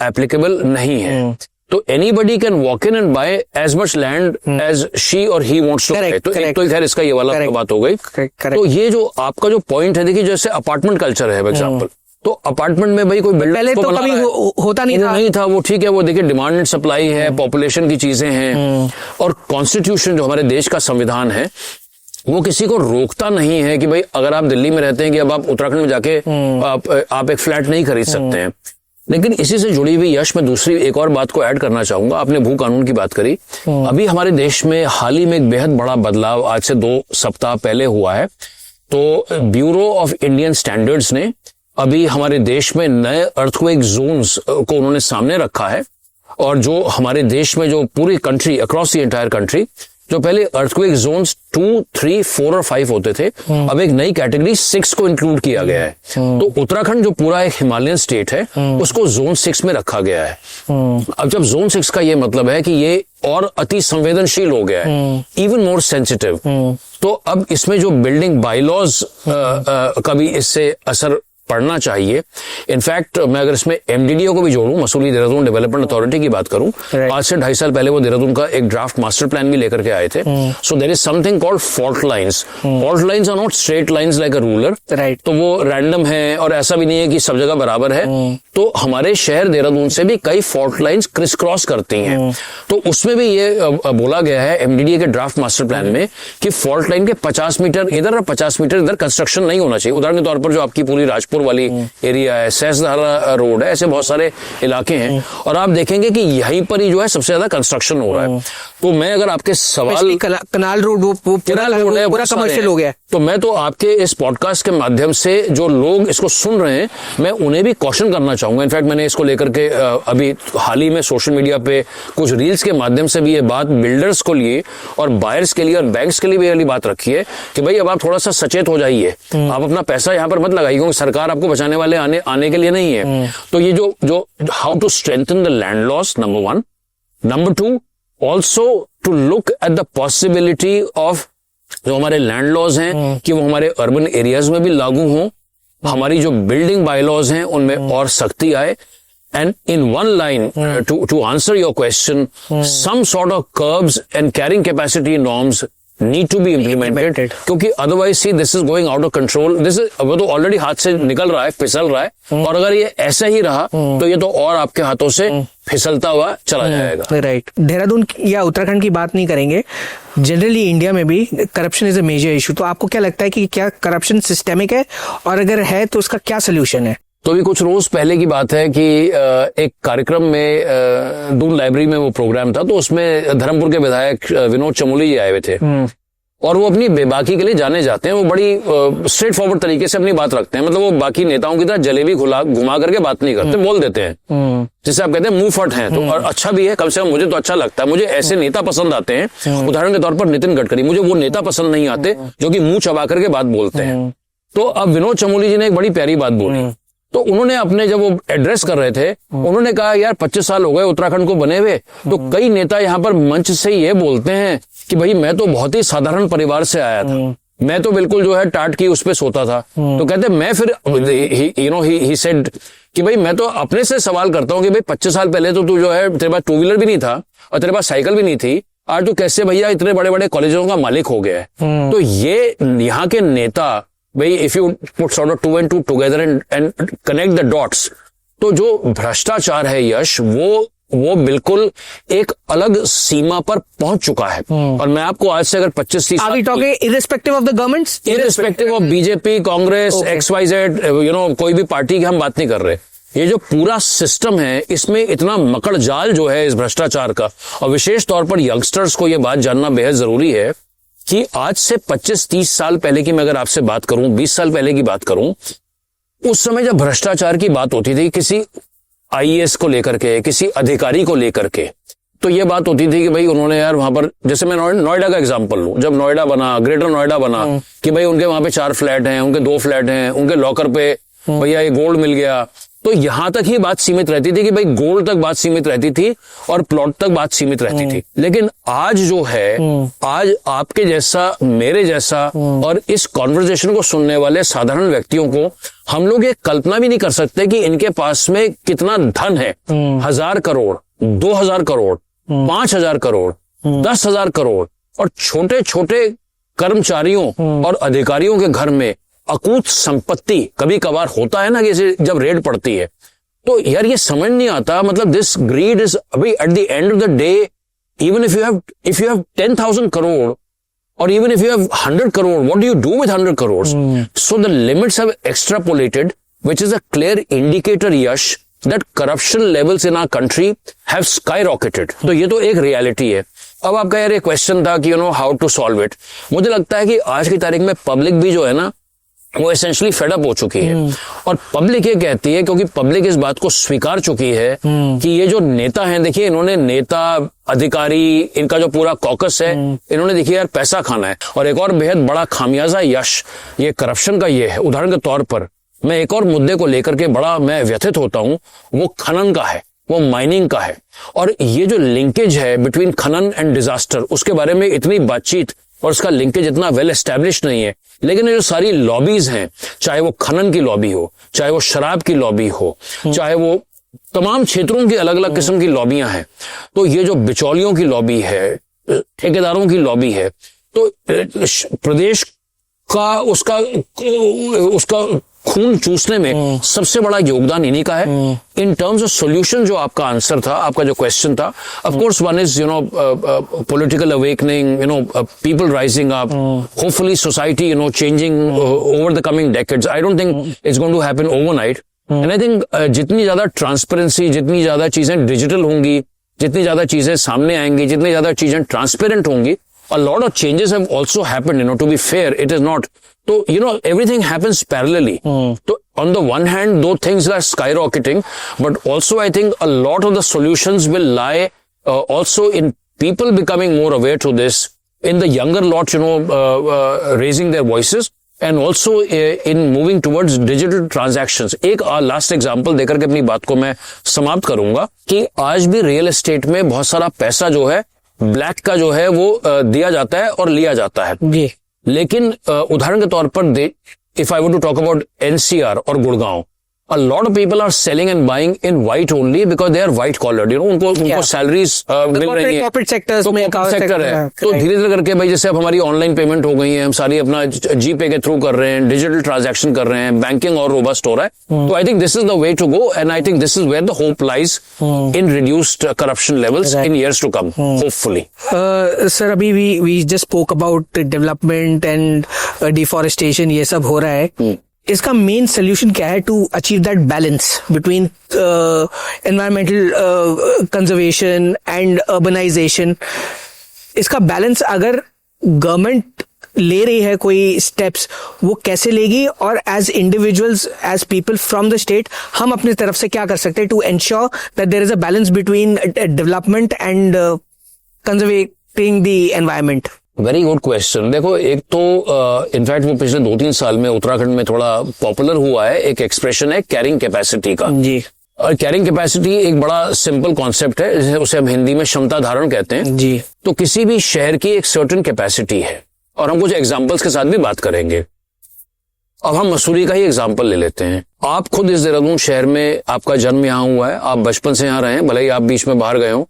एप्लीकेबल नहीं है. तो anybody can walk in and buy as much land as she और ही वांट्स टू. तो एक तो खैर इसका ये वाला बात हो गई. तो ये जो आपका जो पॉइंट है, देखिए जैसे अपार्टमेंट कल्चर है एग्जाम्पल, तो अपार्टमेंट में भाई कोई बिल्डर
पहले तो कभी होता नहीं था,
वो ठीक है, वो देखिए डिमांड एंड सप्लाई है, पॉपुलेशन की चीजें हैं, और कॉन्स्टिट्यूशन जो हमारे देश का संविधान है वो किसी को रोकता नहीं है कि भाई अगर आप दिल्ली में रहते हैं कि अब आप उत्तराखंड में जाके आप एक फ्लैट नहीं खरीद सकते हैं. लेकिन इसी से जुड़ी हुई यश, में दूसरी एक और बात को ऐड करना चाहूंगा. आपने भू कानून की बात करी, अभी हमारे देश में हाल ही में एक बेहद बड़ा बदलाव आज से 2 सप्ताह पहले हुआ है. तो ब्यूरो ऑफ इंडियन स्टैंडर्ड्स ने अभी हमारे देश में नए अर्थक्वेक जोन्स को उन्होंने सामने रखा है, और जो हमारे देश में जो पूरी country, across the entire country, जो पहले अर्थक्वेक जोन्स 2, 3, 4 और 5 होते थे, अब एक नई कैटेगरी 6 को इंक्लूड किया गया है. तो उत्तराखंड जो पूरा एक हिमालयन स्टेट है, उसको जोन 6 में रखा गया है. अब जब जोन 6 का ये मतलब है कि ये और अति संवेदनशील हो गया है, इवन मोर सेंसिटिव. तो अब इसमें जो बिल्डिंग बायलॉज का भी इससे असर पढ़ना चाहिए. इनफैक्ट मैं अगर इसमें एमडीडीओ को भी जोड़ूं, मसूरी देहरादून डेवलपमेंट अथॉरिटी की बात करूं, आज से 2.5 साल पहले वो देहरादून का एक ड्राफ्ट मास्टर प्लान भी लेकर के आए थे. So there is something called fault lines. Fault lines are not straight lines like a ruler. Right. तो वो रैंडम है, और ऐसा भी नहीं है कि सब जगह बराबर है. तो हमारे शहर देहरादून से भी कई फॉल्ट लाइंस क्रिस क्रॉस करती हैं. तो उसमें भी ये बोला गया है एमडीडीए के ड्राफ्ट मास्टर प्लान में कि फॉल्ट लाइन के 50 मीटर इधर और 50 मीटर इधर कंस्ट्रक्शन नहीं होना चाहिए. उदाहरण के तौर पर जो आपकी पूरी राजपुर वाली एरिया है, सहस्त्रधारा रोड है, ऐसे बहुत सारे इलाके हैं, और आप देखेंगे कि यहीं पर ही जो है सबसे ज्यादा कंस्ट्रक्शन हो रहा है. तो मैं अगर आपके सवाल,
कनाल रोड वो पूरा कमर्शियल हो गया,
तो मैं तो आपके इस पॉडकास्ट के माध्यम से जो लोग इसको सुन रहे हैं, मैं उन्हें भी कॉशन करना चाहूंगा. इनफैक्ट मैंने इसको लेकर के अभी हाल ही में सोशल मीडिया पे कुछ रील्स के माध्यम से भी ये बात बिल्डर्स को लिए और बायर्स के लिए और बैंक्स के लिए भी वाली बात रखी है कि भाई अब आप थोड़ा सा सचेत हो जाइए. आप अपना पैसा यहाँ पर मत लगाइए, क्योंकि सरकार आपको बचाने वाले आने के लिए नहीं है. तो ये जो how to strengthen the land laws, number 1. Number 2, also to look at the possibility of जो हमारे लैंड लॉज हैं कि वो हमारे अर्बन एरियाज में भी लागू हों, हमारी जो बिल्डिंग बायलॉज हैं उनमें और सख्ती आए. And in one line, to answer your question, some sort of curbs and carrying capacity norms need to be implemented. क्योंकि otherwise see this is going out of control. वो तो ऑलरेडी हाथ से निकल रहा है, फिसल रहा है, और अगर ये ऐसा ही रहा तो ये तो और आपके हाथों से फिसलता हुआ चला जाएगा.
राइट. देहरादून या उत्तराखंड की बात नहीं करेंगे, जनरली इंडिया में भी corruption is a major issue. तो आपको क्या लगता है कि क्या करप्शन सिस्टेमिक है, और अगर है तो उसका क्या सोल्यूशन है?
तो अभी कुछ रोज पहले की बात है कि एक कार्यक्रम में दून लाइब्रेरी में वो प्रोग्राम था, तो उसमें धर्मपुर के विधायक विनोद चमोली जी आए हुए थे, और वो अपनी बेबाकी के लिए जाने जाते हैं. वो बड़ी स्ट्रेट फॉरवर्ड तरीके से अपनी बात रखते हैं. मतलब वो बाकी नेताओं की तरह जलेबी घुमा करके बात नहीं करते, बोल देते हैं, जिसे आप कहते हैं मुंह फट हैं. तो और अच्छा भी है, कम से कम मुझे तो अच्छा लगता है. मुझे ऐसे नेता पसंद आते हैं. उदाहरण के तौर पर नितिन गडकरी, मुझे वो नेता पसंद नहीं आते जो कि मुंह चबा करके बात बोलते हैं. तो अब विनोद चमोली जी ने एक बड़ी प्यारी बात बोली. तो उन्होंने अपने, जब वो एड्रेस कर रहे थे, उन्होंने कहा यार 25 साल हो गए उत्तराखंड को बने हुए, तो कई नेता यहाँ पर मंच से ये बोलते हैं कि भाई मैं तो बहुत ही साधारण परिवार से आया था, मैं तो बिल्कुल जो है टाट की उस पे सोता था. तो कहते मैं फिर ही सेड कि भाई मैं तो अपने से सवाल करता हूँ कि भाई 25 साल पहले तो तू जो है, तेरे पास 2 व्हीलर भी नहीं था और तेरे पास साइकिल भी नहीं थी, आज तो कैसे भैया इतने बड़े बड़े कॉलेजों का मालिक हो गया है. तो ये यहाँ के नेता भाई if you put sort of 2 and 2 together and connect the dots, तो जो भ्रष्टाचार है यश, वो बिल्कुल एक अलग सीमा पर पहुंच चुका है। और मैं आपको आज से अगर 25-30
Are we talking irrespective of the governments?
Irrespective of BJP, Congress, XYZ, कोई भी पार्टी की हम बात नहीं कर रहे, ये जो पूरा सिस्टम है इसमें इतना मकड़ जाल जो है इस भ्रष्टाचार का, और विशेष तौर पर यंगस्टर्स को ये बात जानना बेहद जरूरी है कि आज से 25-30 साल पहले की मैं अगर आपसे बात करूं, 20 साल पहले की बात करूं, उस समय जब भ्रष्टाचार की बात होती थी किसी IAS को लेकर के, किसी अधिकारी को लेकर के, तो ये बात होती थी कि भाई उन्होंने यार वहां पर, जैसे मैं नोएडा का एग्जांपल लूं, जब नोएडा बना, ग्रेटर नोएडा बना, कि भाई उनके वहां पे 4 फ्लैट हैं, उनके 2 फ्लैट हैं, उनके लॉकर पे भैया ये गोल्ड मिल गया, तो यहां तक ही बात सीमित रहती थी कि भाई गोल्ड तक बात सीमित रहती थी और प्लॉट तक बात सीमित रहती थी। लेकिन आज जो है, आज आपके जैसा, मेरे जैसा और इस कॉन्वर्जेशन को सुनने वाले साधारण व्यक्तियों को हम लोग ये कल्पना भी नहीं कर सकते कि इनके पास में कितना धन है। 1000 करोड़, 2000 करोड़, 5000 करोड़, 10,000 करोड़, और छोटे छोटे कर्मचारियों और अधिकारियों के घर में अकूत संपत्ति कभी कभार होता है ना, कि जब रेड पड़ती है, तो यार ये समझ नहीं आता, मतलब दिस ग्रीड इज, अभी eight the end of the day, even if you have 10,000 crore or even if you have 100 crore, what do you do with 100 crores? So the limits have extrapolated, which is a clear indicator, Yash, that corruption levels in our country have skyrocketed. तो ये तो एक reality है। अब आपका यार एक question था कि how to solve it. मुझे लगता है कि आज की तारीख में पब्लिक भी जो है ना, वो एसेंशियली फेड अप हो चुकी है, और पब्लिक ये कहती है, क्योंकि पब्लिक इस बात को स्वीकार चुकी है कि ये जो नेता हैं, देखिए इन्होंने, नेता, अधिकारी, इनका जो पूरा कॉकस है, इन्होंने देखिए यार पैसा खाना है। और एक और बेहद बड़ा खामियाजा यश ये करप्शन का ये है। उदाहरण के तौर पर मैं एक और मुद्दे को लेकर के बड़ा मैं व्यथित होता हूं, वो खनन का है, वो माइनिंग का है। और ये जो लिंकेज है बिटवीन खनन एंड डिजास्टर, उसके बारे में इतनी बातचीत और उसका लिंकेज इतना वेल एस्टेब्लिश नहीं है। लेकिन ये जो सारी लॉबीज हैं, चाहे वो खनन की लॉबी हो, चाहे वो शराब की लॉबी हो, चाहे वो तमाम क्षेत्रों की अलग अलग किस्म की लॉबियां हैं, तो ये जो बिचौलियों की लॉबी है, ठेकेदारों की लॉबी है, तो प्रदेश का उसका खून चूसने में सबसे बड़ा योगदान इन्हीं का है। इन टर्म्स ऑफ सॉल्यूशन, जो आपका आंसर था, आपका जो क्वेश्चन था, of course one is political awakening, people rising up, hopefully society changing over the coming decades. I don't think it's going to happen overnight, and I think जितनी ज्यादा transparency, जितनी ज्यादा चीजें डिजिटल होंगी, जितनी ज्यादा चीजें सामने आएंगी, जितनी ज्यादा चीजें ट्रांसपेरेंट होंगी, a lot of changes have also happened, to be fair, it is not. So, everything happens parallelly. So, on the one hand, though things are skyrocketing, but also I think a lot of the solutions will lie also in people becoming more aware to this, in the younger lot, raising their voices, and also in moving towards digital transactions. एक last example देकर के अपनी बात को मैं समाप्त करूंगा कि आज भी रियल एस्टेट में बहुत सारा पैसा जो है, ब्लैक का जो है, वो दिया जाता है और लिया जाता है जी। लेकिन उदाहरण के तौर पर if I want to talk about NCR और Gurgaon, a lot of people are selling and buying in white only because they are white collared, उनको सैलरीज मिल रही है,
कॉर्पोरेट सेक्टर्स में
सेक्टर है। तो धीरे धीरे करके भाई, जैसे अब हमारी ऑनलाइन पेमेंट हो गई है, हम सारी अपना जीपे के थ्रू कर रहे हैं, डिजिटल ट्रांजैक्शन कर रहे हैं, बैंकिंग और रोबस्ट हो रहा है। तो I think this is the way to go, and I think this is where the hope lies in reduced corruption levels in years to come, hopefully.
Sir, अभी we just spoke about development and deforestation, ये सब हो रहा है। इसका main solution क्या है to achieve that balance between environmental conservation and urbanisation? इसका बैलेंस अगर गवर्नमेंट ले रही है कोई स्टेप्स, वो कैसे लेगी, और as individuals, as people from the state, हम अपनी तरफ से क्या कर सकते हैं to ensure that there is a balance between development and conserving the environment?
Very good question. देखो, एक तो इनफैक्ट वो पिछले 2-3 साल में उत्तराखंड में थोड़ा पॉपुलर हुआ है, एक एक्सप्रेशन है कैरिंग कैपेसिटी का जी। और कैरिंग कैपेसिटी एक बड़ा सिंपल कॉन्सेप्ट है, उसे हम हिंदी में क्षमता धारण कहते हैं जी। तो किसी भी शहर की एक सर्टेन कैपेसिटी है, और हम कुछ एग्जांपल्स के साथ भी बात करेंगे। अब हम मसूरी का ही एग्जांपल ले लेते हैं। आप खुद इस देहरादून शहर में, आपका जन्म यहाँ हुआ है, आप बचपन से यहाँ रहे हैं, भले ही आप बीच में बाहर गए हो,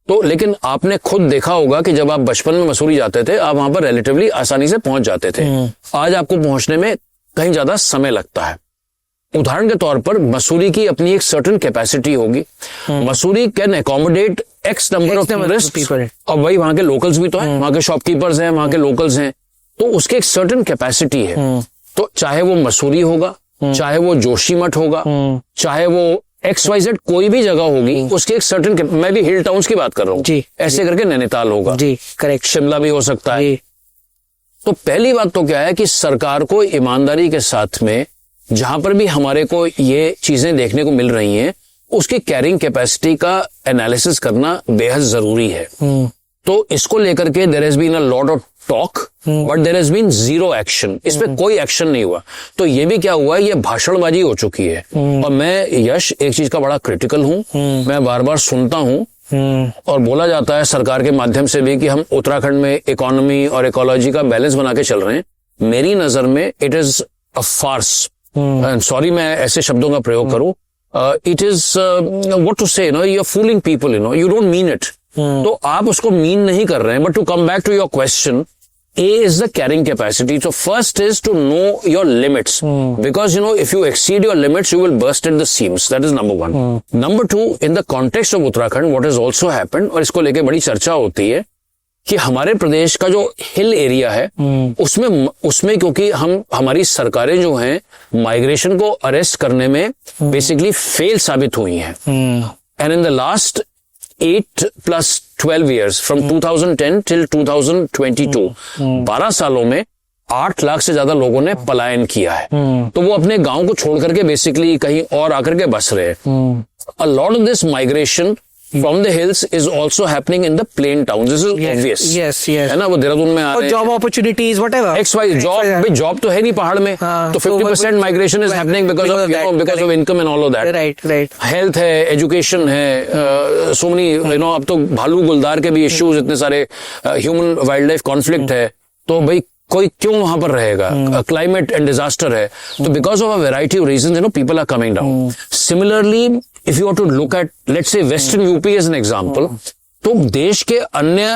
तो लेकिन आपने खुद देखा होगा कि जब आप बचपन में मसूरी जाते थे, आप वहां पर रिलेटिवली आसानी से पहुंच जाते थे। आज आपको पहुंचने में कहीं ज्यादा समय लगता है। उदाहरण के तौर पर मसूरी की अपनी एक सर्टेन कैपेसिटी होगी। Mussoorie can accommodate x number of tourist, और वही वहां के लोकल्स भी तो हैं, वहां के शॉपकीपर्स हैं, वहां के लोकल्स हैं, तो उसके एक सर्टेन कैपेसिटी है। तो चाहे वो मसूरी होगा, चाहे वो जोशीमठ होगा, चाहे वो XYZ कोई भी जगह होगी, उसकी एक सर्टेन, मैं भी हिल टाउन्स की बात कर रहा हूँ, ऐसे करके नैनीताल होगा
जी, करेक्ट,
शिमला भी हो सकता है। तो पहली बात तो क्या है कि सरकार को ईमानदारी के साथ में जहां पर भी हमारे को ये चीजें देखने को मिल रही हैं, उसकी कैरिंग कैपेसिटी का एनालिसिस करना बेहद जरूरी है। तो इसको लेकर के there has been a lot of talk but there has been zero action. इसमें कोई एक्शन नहीं हुआ। तो ये भी क्या हुआ है, ये भाषणबाजी हो चुकी है। और मैं यश एक चीज का बड़ा क्रिटिकल हूं, मैं बार बार सुनता हूं और बोला जाता है सरकार के माध्यम से भी कि हम उत्तराखंड में इकोनॉमी और इकोलॉजी का बैलेंस बना के चल रहे हैं। मेरी नजर में it is a farce, sorry मैं ऐसे शब्दों का प्रयोग करूं, it is what to say, you are fooling people, you don't mean it. तो आप उसको मीन नहीं कर रहे हैं। But to come back to your question, A is the carrying capacity. So first is to know your limits. Because, if you exceed your limits, you will burst at the seams. That is number one. Number two, in the context of Uttarakhand, what has also happened, और इसको लेके बड़ी चर्चा होती है कि हमारे प्रदेश का जो हिल एरिया है, उसमें क्योंकि हमारी सरकारें जो हैं, माइग्रेशन को अरेस्ट करने में बेसिकली फेल साबित हुई हैं। And in the last 8 plus 12 years from 2010 till 2022, 12 सालों में 8 लाख से ज्यादा लोगों ने पलायन किया है। तो वो अपने गांव को छोड़ करके बेसिकली कहीं और आकर के बस रहे हैं। A lot of this migration from the hills is also happening in the plain towns. This is obvious.
Yes.
है ना, वो देहरादून में आ रहे हैं।
Job opportunities whatever.
XY job तो है नहीं पहाड़ में, तो 50% migration is happening because of income and all of that.
Right.
Health है, एजुकेशन है, सो मेनी अब तो भालू गुलदार के भी इश्यूज इतने सारे, ह्यूमन वाइल्ड लाइफ कॉन्फ्लिक्ट है, तो भाई कोई क्यों वहां पर रहेगा? क्लाइमेट एंड डिजास्टर है, तो because of a variety of reasons people are coming down. Similarly if you are to look at let's say western UP as an example, तो देश के अन्य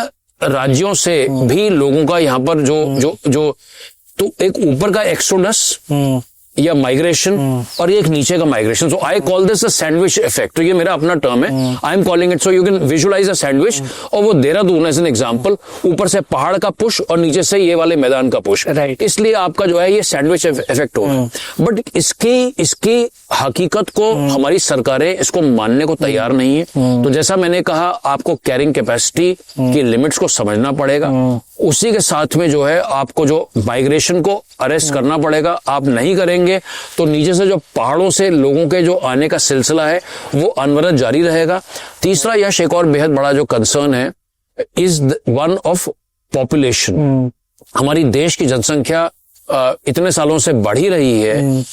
राज्यों से भी लोगों का यहाँ पर जो तो एक ऊपर का एक्सोडस या माइग्रेशन और एक नीचे का migration. So I call this the sandwich effect. तो ये मेरा अपना टर्म है, I am calling it, so you can visualise a sandwich. और वो देहरादून एज एन एग्जांपल, ऊपर से पहाड़ का पुश और नीचे से ये वाले मैदान का पुश, इसलिए आपका जो है ये सैंडविच इफेक्ट हो रहा है। बट इसकी हकीकत को हमारी सरकारें इसको मानने को तैयार नहीं है। तो जैसा मैंने कहा, आपको कैरिंग कैपेसिटी की लिमिट्स को समझना पड़ेगा। उसी के साथ में जो है आपको जो माइग्रेशन को अरेस्ट करना पड़ेगा। आप नहीं करेंगे तो नीचे से जो पहाड़ों से लोगों के जो आने का सिलसिला है वो अनवरत जारी रहेगा। तीसरा यश एक और बेहद बड़ा जो कंसर्न है इज वन ऑफ पॉपुलेशन। हमारी देश की जनसंख्या इतने सालों से बढ़ ही रही है,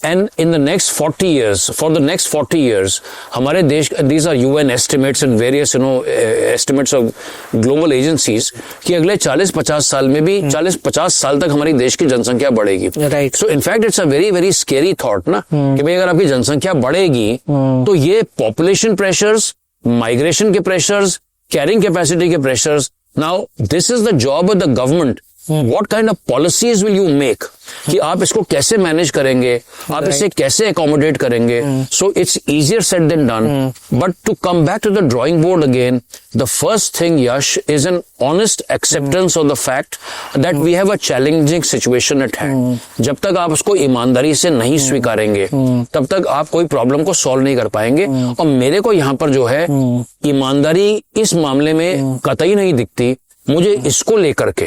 and in the next 40 years, for the next 40 years, हमारे देश, these are UN estimates and various estimates of global agencies, कि अगले 40-50 साल में भी 40-50 साल तक हमारी देश की जनसंख्या बढ़ेगी।
Right.
So in fact it's a very very scary thought ना, कि भाई अगर आपकी जनसंख्या बढ़ेगी तो ये पॉपुलेशन प्रेशर्स, माइग्रेशन के प्रेशर्स, कैरिंग कैपेसिटी के pressures, now this is the job of the government. What kind of policies will you make? कि आप इसको कैसे मैनेज करेंगे, आप इसे कैसे अकोमोडेट करेंगे। So it's easier said than done. But to come back to the drawing board again, the first thing, Yash, is an honest acceptance of the fact that we have a challenging situation at hand. जब तक आप उसको ईमानदारी से नहीं स्वीकारेंगे, तब तक आप कोई प्रॉब्लम को सॉल्व नहीं कर पाएंगे। और मेरे को यहाँ पर जो है ईमानदारी इस मामले में कतई नहीं दिखती। मुझे इसको लेकर के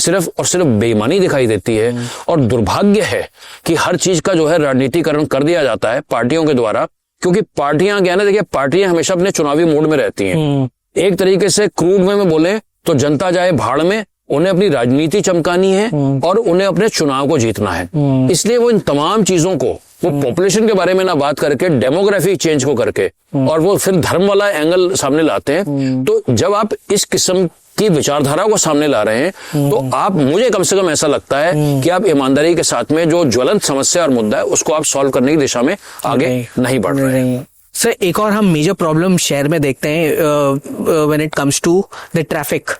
सिर्फ और सिर्फ बेईमानी दिखाई देती है। और दुर्भाग्य है कि हर चीज का जो है राजनीतिकरण कर दिया जाता है पार्टियों के द्वारा, क्योंकि पार्टियां क्या है ना, देखिए पार्टियां हमेशा अपने चुनावी मूड में रहती हैं। एक तरीके से क्रूड में बोले तो जनता जाए भाड़ में, उन्हें अपनी राजनीति चमकानी है और उन्हें अपने चुनाव को जीतना है। इसलिए वो इन तमाम चीजों को, वो पॉपुलेशन के बारे में ना बात करके, डेमोग्राफी चेंज को करके, और वो फिर धर्म वाला एंगल सामने लाते हैं। तो जब आप इस किस्म की विचारधारा को सामने ला रहे हैं, तो आप, मुझे कम से कम ऐसा लगता है कि आप ईमानदारी के साथ में जो ज्वलंत समस्या और मुद्दा है उसको आप सॉल्व करने की दिशा में आगे नहीं बढ़ रहे हैं।
सर, एक और हम मेजर प्रॉब्लम शहर में देखते हैं when it comes to the traffic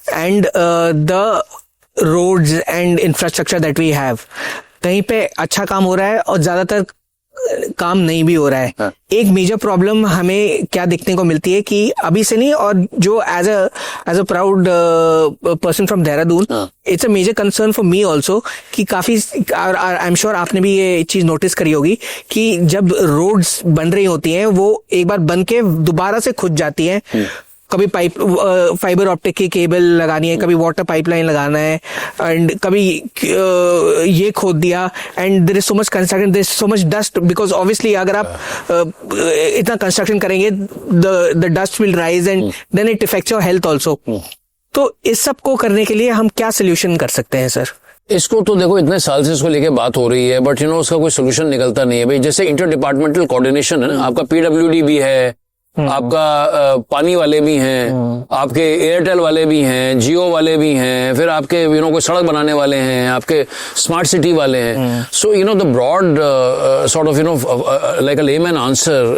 and the roads and infrastructure that we have. कहीं पे अच्छा काम हो रहा है और ज्यादातर काम नहीं भी हो रहा है।
हाँ।
एक मेजर प्रॉब्लम हमें क्या देखने को मिलती है कि अभी से नहीं, और जो as a proud person from Dehradun,
हाँ।
It's a major concern for me also कि काफी, आई एम श्योर आपने भी ये चीज नोटिस करी होगी कि जब रोड्स बन रही होती हैं वो एक बार बन के दोबारा से खुद जाती हैं। कभी फाइबर ऑप्टिक की केबल लगानी है, कभी वाटर पाइपलाइन लगाना है, एंड कभी ये खोद दिया, and there is so much construction, there is so much dust, because obviously अगर आप इतना कंस्ट्रक्शन करेंगे the dust will rise and then it effects your health also. तो इस सब को करने के लिए हम क्या सोल्यूशन कर सकते हैं सर?
इसको तो देखो इतने साल से इसको लेके बात हो रही है, बट उसका कोई सोल्यूशन निकलता नहीं है भाई। जैसे इंटर डिपार्टमेंटल कोऑर्डिनेशन है ना, आपका पीडब्ल्यूडी भी है, आपका पानी वाले भी हैं, आपके एयरटेल वाले भी हैं, जियो वाले भी हैं, फिर आपके कोई सड़क बनाने वाले हैं, आपके स्मार्ट सिटी वाले हैं। So the broad sort of like a layman answer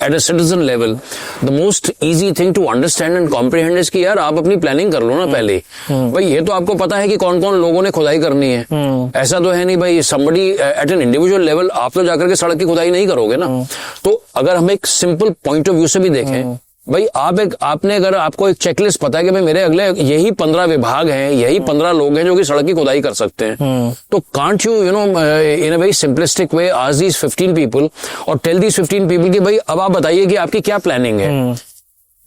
at a citizen level, the most easy thing to understand and comprehend is कि यार आप अपनी प्लानिंग कर लो ना पहले। भाई ये तो आपको पता है कि कौन कौन लोगों ने खुदाई करनी है। ऐसा तो है नहीं भाई somebody at an individual level आप तो जाकर के सड़क की खुदाई नहीं करोगे ना। तो अगर हम एक सिंपल पॉइंट ऑफ व्यू से भी देखें, भाई आपने अगर आपको एक चेकलिस्ट पता है कि भाई मेरे अगले यही 15 विभाग हैं, यही 15 लोग हैं जो कि सड़क की खुदाई कर सकते हैं, तो can't you in a very simplistic way ask these 15 people और टेल दीज 15 पीपल कि भाई अब आप बताइए कि आपकी क्या प्लानिंग है।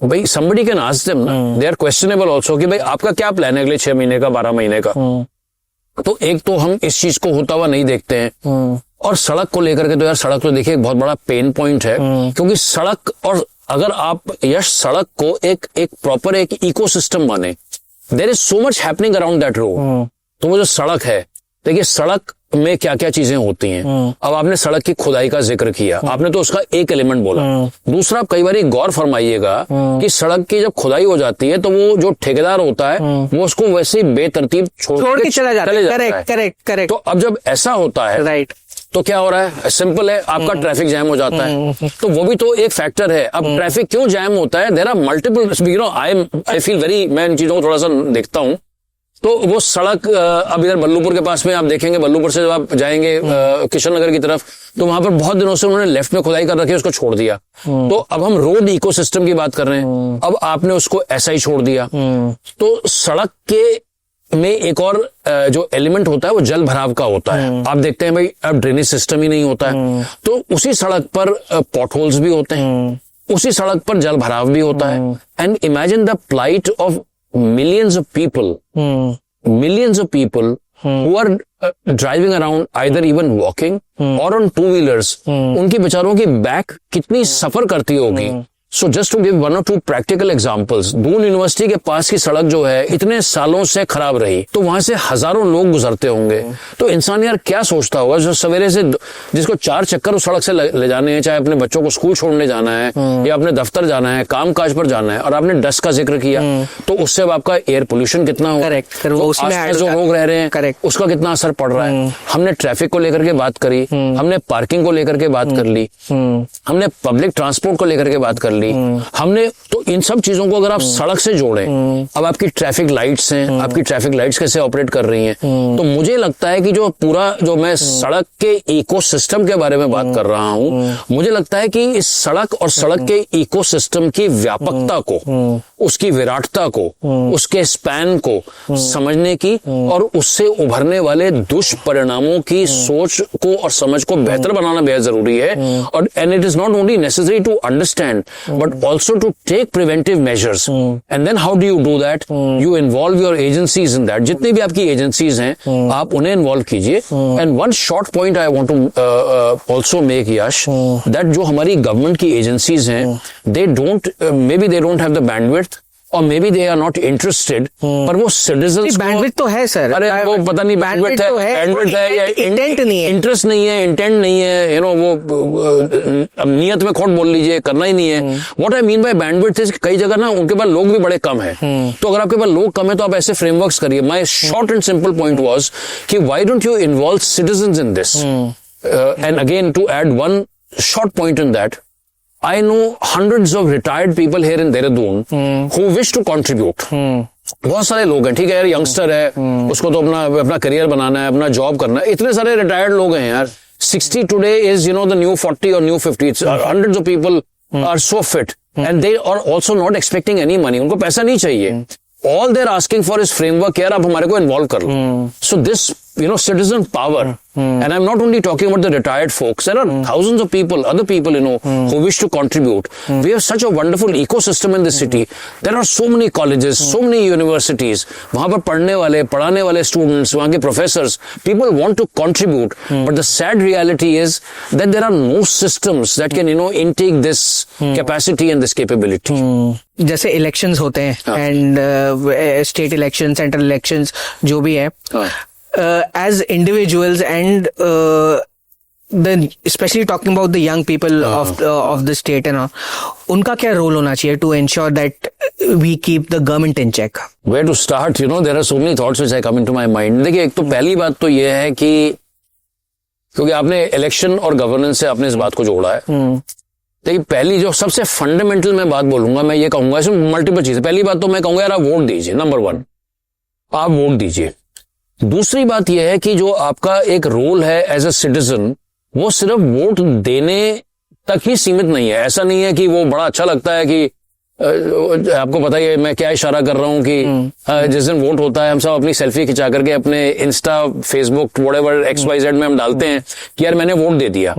भाई somebody can ask them ना, they are questionable also कि भाई आपका क्या प्लान है अगले 6 महीने का, 12 महीने का। तो एक तो हम इस चीज को होता हुआ नहीं देखते हैं। और सड़क को लेकर के तो यार सड़क तो देखिए एक बहुत बड़ा पेन पॉइंट है, क्योंकि सड़क, और अगर आप यश सड़क को एक प्रॉपर एक इकोसिस्टम माने, there is so much happening around that road. तो वो जो सड़क है, देखिए सड़क में क्या क्या चीजें होती हैं। अब आपने सड़क की खुदाई का जिक्र किया, आपने तो उसका एक एलिमेंट बोला। दूसरा, आप कई बार गौर फरमाइएगा कि सड़क की जब खुदाई हो जाती है तो वो जो ठेकेदार होता है वो उसको वैसे ही बेतरतीब छोड़ के चला जाता है।
करेक्ट।
तो अब जब ऐसा होता है, राइट, तो क्या हो रहा है? सिंपल है, आपका ट्रैफिक जैम हो जाता है। तो वो भी तो एक फैक्टर है। अब ट्रैफिक क्यों जैम होता है? There are multiple, I feel very, मैं इन चीजों को थोड़ा सा देखता हूँ। तो वो सड़क अब इधर बल्लूपुर के पास में आप देखेंगे, बल्लूपुर से जब आप जाएंगे किशन नगर की तरफ, तो वहां पर बहुत दिनों से उन्होंने लेफ्ट में खुदाई कर रखी है, उसको छोड़ दिया। तो अब हम रोड इकोसिस्टम की बात कर रहे हैं, अब आपने उसको ऐसा ही छोड़ दिया। तो सड़क के में एक और जो एलिमेंट होता है वो जल भराव का होता है। आप देखते हैं भाई अब ड्रेनेज सिस्टम ही नहीं होता है, तो उसी सड़क पर पॉटहोल्स भी होते हैं, उसी सड़क पर जल भराव भी होता है। And imagine the plight of millions of people who are driving around, either even walking or on two-wheelers. उनकी बेचारों की बैक कितनी सफर करती होगी। So just to give 1 or 2 practical examples, Doon university के पास की सड़क जो है इतने सालों से खराब रही, तो वहां से हजारों लोग गुजरते होंगे। तो इंसान यार क्या सोचता होगा जो सवेरे से, जिसको 4 चक्कर उस सड़क से ले जाने हैं, चाहे अपने बच्चों को स्कूल छोड़ने जाना है या अपने दफ्तर जाना है, काम काज पर जाना है, और आपने डस्ट का जिक्र किया, तो उससे अब आपका एयर पोल्यूशन कितना हो, जो लोग रह रहे हैं उसका कितना असर पड़ रहा है। हमने ट्रैफिक को लेकर के बात करी, हमने पार्किंग को लेकर के बात कर ली, हमने पब्लिक ट्रांसपोर्ट को लेकर के बात कर ली, हमने, तो इन सब चीजों को अगर आप सड़क से जोड़ें, अब आपकी ट्रैफिक लाइट्स हैं, आपकी ट्रैफिक लाइट्स कैसे ऑपरेट कर रही हैं, तो मुझे लगता है कि जो पूरा, जो मैं सड़क के इकोसिस्टम के बारे में बात कर रहा हूं, मुझे लगता है कि इस सड़क और सड़क के इकोसिस्टम की व्यापकता को, उसकी विराटता को, उसके स्पैन को समझने की और उससे उभरने वाले दुष्परिणामों की सोच को और समझ को बेहतर बनाना बेहद जरूरी है। और and it is not only necessary to understand but also to take preventive measures. And then how do you do that? You involve your agencies in that. जितनी भी आपकी agencies हैं, आप उन्हें involve कीजिए। And one short point I want to also make, Yash, that जो हमारी government की agencies हैं, they don't, maybe they don't have the bandwidth, और may be they are not interested, पर वो सिटीजंस,
बैंडविड्थ तो है सर,
अरे वो पता नहीं बैंडविड्थ है या इंटेंट नहीं है, इंटरेस्ट नहीं है, इंटेंट नहीं है, वो नियत में खोट बोल लीजिए, करना ही नहीं है। What I mean by bandwidth is कई जगह ना उनके पास लोग भी बड़े कम है, तो अगर आपके पास लोग कम है तो आप ऐसे फ्रेमवर्क्स करिए। My short and simple point was कि why don't you involve citizens in this. And again to add one short point in that, I know hundreds of retired people here in Dehradun who wish to contribute. बहुत सारे लोग हैं, ठीक है यार, youngster है, उसको तो अपना करियर बनाना है, अपना जॉब करना है। इतने सारे रिटायर्ड लोग हैं यार। 60 टुडे इज द न्यू 40 और new 50। Hundreds of people are so fit and they are also not expecting any money. उनको पैसा नहीं चाहिए। All they're asking for is framework, यार आप हमारे को इन्वॉल्व कर लो। So this, citizen power, and I'm not only talking about the retired folks. There are thousands of people, other people, who wish to contribute. We have such a wonderful ecosystem in this city. There are so many colleges, so many universities. वहाँ पर पढ़ाने वाले students, वहाँ के professors, people want to contribute. But the sad reality is that there are no systems that can, intake this capacity and this capability.
जैसे elections होते हैं and state election, central elections जो भी है, as individuals and specially talking about the young people of the state and उनका क्या role होना चाहिए to ensure that we keep the government in check?
Where to start? There are so many thoughts which come into my mind. देखिए, एक तो पहली बात तो ये है कि क्योंकि आपने इलेक्शन और गवर्नेंस से आपने इस बात को जोड़ा है। देखिए, पहली जो सबसे फंडामेंटल मैं बात बोलूंगा, मैं ये कहूंगा, इसमें मल्टीपल चीजें। पहली बात तो मैं कहूंगा यार आप वोट दीजिए, नंबर 1 आप वोट दीजिए। दूसरी बात यह है कि जो आपका एक रोल है एज अ सिटीजन, वो सिर्फ वोट देने तक ही सीमित नहीं है। ऐसा नहीं है कि वो बड़ा अच्छा लगता है कि आपको पता ही है मैं क्या इशारा कर रहा हूं कि जिस दिन वोट होता है हम सब अपनी सेल्फी खिंचा करके अपने इंस्टा, फेसबुक, व्हाटएवर XYZ में हम डालते हैं कि यार मैंने वोट दे दिया।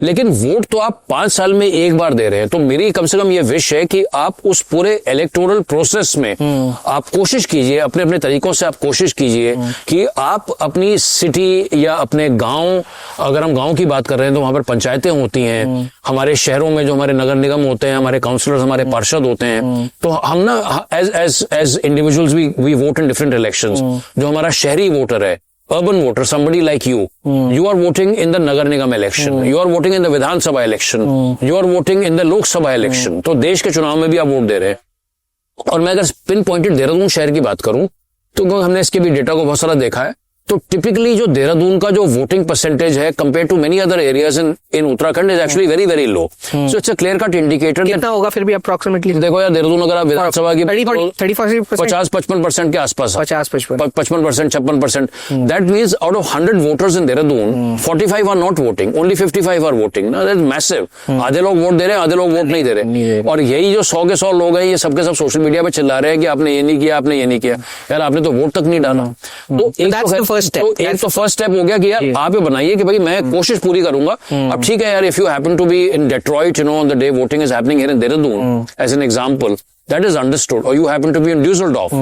लेकिन वोट तो आप 5 साल में एक बार दे रहे हैं। तो मेरी कम से कम ये विश है कि आप उस पूरे इलेक्टोरल प्रोसेस में आप कोशिश कीजिए, अपने अपने तरीकों से आप कोशिश कीजिए कि आप अपनी सिटी या अपने गांव, अगर हम गांव की बात कर रहे हैं तो वहां पर पंचायतें होती हैं, हमारे शहरों में जो हमारे नगर निगम होते हैं, हमारे काउंसलर्स, हमारे पार्षद होते हैं, तो हम ना as individuals we vote in different elections. जो हमारा शहरी वोटर है, urban voter, somebody like you are voting in the Nagar Nigam election, you are voting in the Vidhan Sabha election, you are voting in the Lok Sabha election. तो देश के चुनाव में भी आप वोट दे रहे हैं। और मैं अगर पिन पॉइंटेड देहरादून शहर की बात करूं तो हमने इसके भी डेटा को बहुत सारा देखा है। तो टिपिकली जो देहरादून का जो वोटिंग परसेंटेज है compare to many other areas in Uttarakhand is actually very very low. So it's a clear cut indicator.
कितना होगा फिर भी अप्रोक्सीमेटली?
देखो यार, देहरादून अगर आप विधानसभा की 50-55% के आसपास, 55%, 56%, that means out of 100 voters in Dehradun 45 are not voting, only 55 are voting. That is massive. आधे लोग वोट दे रहे हैं, आधे लोग वोट नहीं दे रहे। और यही जो 100 के 100 लोग हैं, ये सबके सब सोशल मीडिया पे चिल्ला रहे हैं कि आपने ये नहीं किया, आपने ये नहीं किया। यार आपने तो वोट तक नहीं डाला। तो एक तो फर्स्ट स्टेप हो गया कि यार आप ये बनाइए कि भाई मैं कोशिश पूरी करूंगा। अब ठीक है यार, if you happen to be in Detroit, on the day voting is happening here in Dehradun as an example, that is understood, और you happen to be in Dusseldorf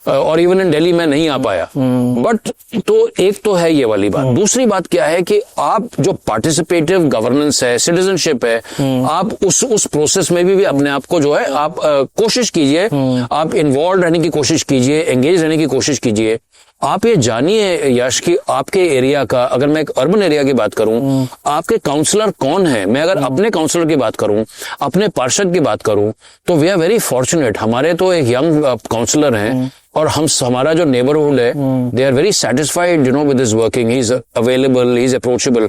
और इवन इन दिल्ली में नहीं आ पाया। बट तो एक तो है ये वाली बात। दूसरी बात क्या है कि आप जो पार्टिसिपेटिव गवर्नेंस है, सिटीजनशिप है, आप उस प्रोसेस में भी अपने आप को जो है आप कोशिश कीजिए, आप इन्वॉल्व रहने की कोशिश कीजिए, एंगेज रहने की कोशिश कीजिए। आप ये जानिए यश कि आपके एरिया का, अगर मैं एक अर्बन एरिया की बात करूं, आपके काउंसलर कौन है। मैं अगर अपने काउंसलर की बात करूं, अपने पार्षद की बात करूं, तो वी आर वेरी फॉर्चुनेट। हमारे तो एक यंग काउंसलर हैं और हमारा जो नेबरहुड है, they are very satisfied with his working, he is available, he is approachable.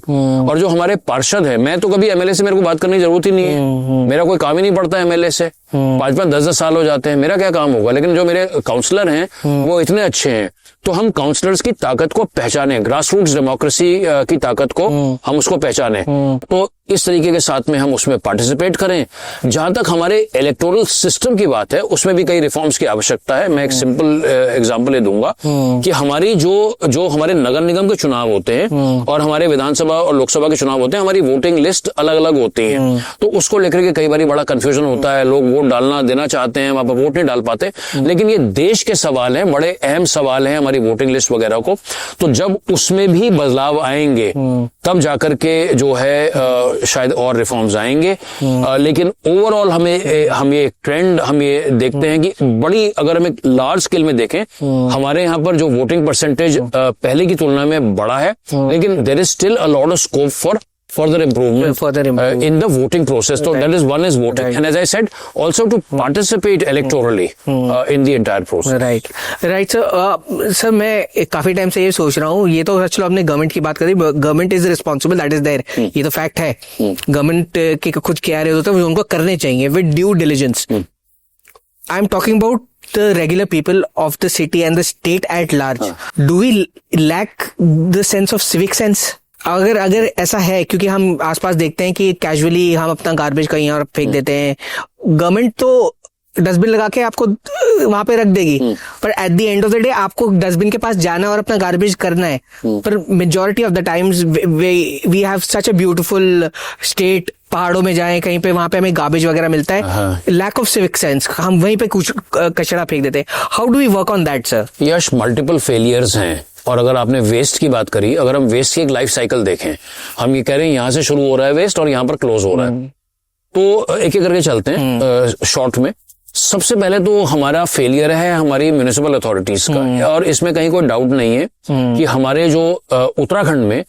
और जो हमारे पार्षद है, मैं तो कभी एमएलए से मेरे को बात करने की जरूरत ही नहीं है, मेरा कोई काम ही नहीं पड़ता है एमएलए से। 5-5, 10-10 साल हो जाते हैं, मेरा क्या काम होगा। लेकिन जो मेरे काउंसलर हैं वो इतने अच्छे हैं। तो हम काउंसलर्स की ताकत को पहचाने, ग्रास रूट्स डेमोक्रेसी की ताकत को हम उसको पहचाने। तो इस तरीके के साथ में हम उसमें पार्टिसिपेट करें। जहां तक हमारे इलेक्टोरल सिस्टम की बात है, उसमें भी कई रिफॉर्म्स की आवश्यकता है। मैं एक सिंपल एग्जांपल दूंगा कि हमारी जो हमारे नगर निगम के चुनाव होते हैं और हमारे विधानसभा और लोकसभा के चुनाव होते हैं, हमारी वोटिंग लिस्ट अलग अलग होती है। तो उसको लेकर के कई बार बड़ा कंफ्यूजन होता है, लोग वोट डालना देना चाहते हैं, वहां पर वोट नहीं डाल पाते। लेकिन ये देश के सवाल हैं, बड़े अहम सवाल हैं हमारी वोटिंग लिस्ट वगैरह को। तो जब उसमें भी बदलाव आएंगे तब जाकर के जो है शायद और रिफॉर्म्स आएंगे। लेकिन ओवरऑल हम ये ट्रेंड हम ये देखते हैं कि बड़ी, अगर हम एक लार्ज स्केल में देखें, हमारे यहाँ पर जो वोटिंग परसेंटेज पहले की तुलना में बड़ा है, लेकिन there is still a lot of scope for further improvement in the voting process. So that is, one is voting, and as I said, also to participate electorally in the entire process.
Right. Sir मैं काफी time से ये सोच रहा हूँ, ये तो चलो आपने गवर्नमेंट की बात करी, government is responsible, that is there, ये तो फैक्ट है। गवर्नमेंट के कुछ कह रहे होते हैं उनको करने चाहिए with due diligence. I am talking about the regular people of the city and the state at large, do we lack the sense of civic sense? अगर ऐसा है, क्योंकि हम आसपास देखते हैं कि कैजुअली हम अपना गार्बेज कहीं और फेंक देते हैं, गवर्नमेंट तो डस्टबिन लगा के आपको वहां पे रख देगी, पर at the end of the day आपको डस्टबिन के पास जाना और अपना गार्बेज करना है। पर majority of the times we have such a beautiful state, पहाड़ों में जाएं कहीं पे, वहां पे हमें गार्बेज वगैरह मिलता है, लैक ऑफ सिविक सेंस, हम वहीं पे कुछ कचरा फेंक देते हैं। How do we work on that sir?
Yes, multiple failures हैं। और अगर आपने वेस्ट की बात करी, अगर हम वेस्ट की एक लाइफ साइकिल देखें, हम ये कह रहे हैं यहाँ से शुरू हो रहा है वेस्ट और यहाँ पर क्लोज हो रहा है, तो एक एक करके चलते हैं शॉर्ट में। सबसे पहले तो हमारा फेलियर है हमारी म्युनिसिपल अथॉरिटीज का, और इसमें कहीं कोई डाउट नहीं है कि हमारे जो उत्तराखंड में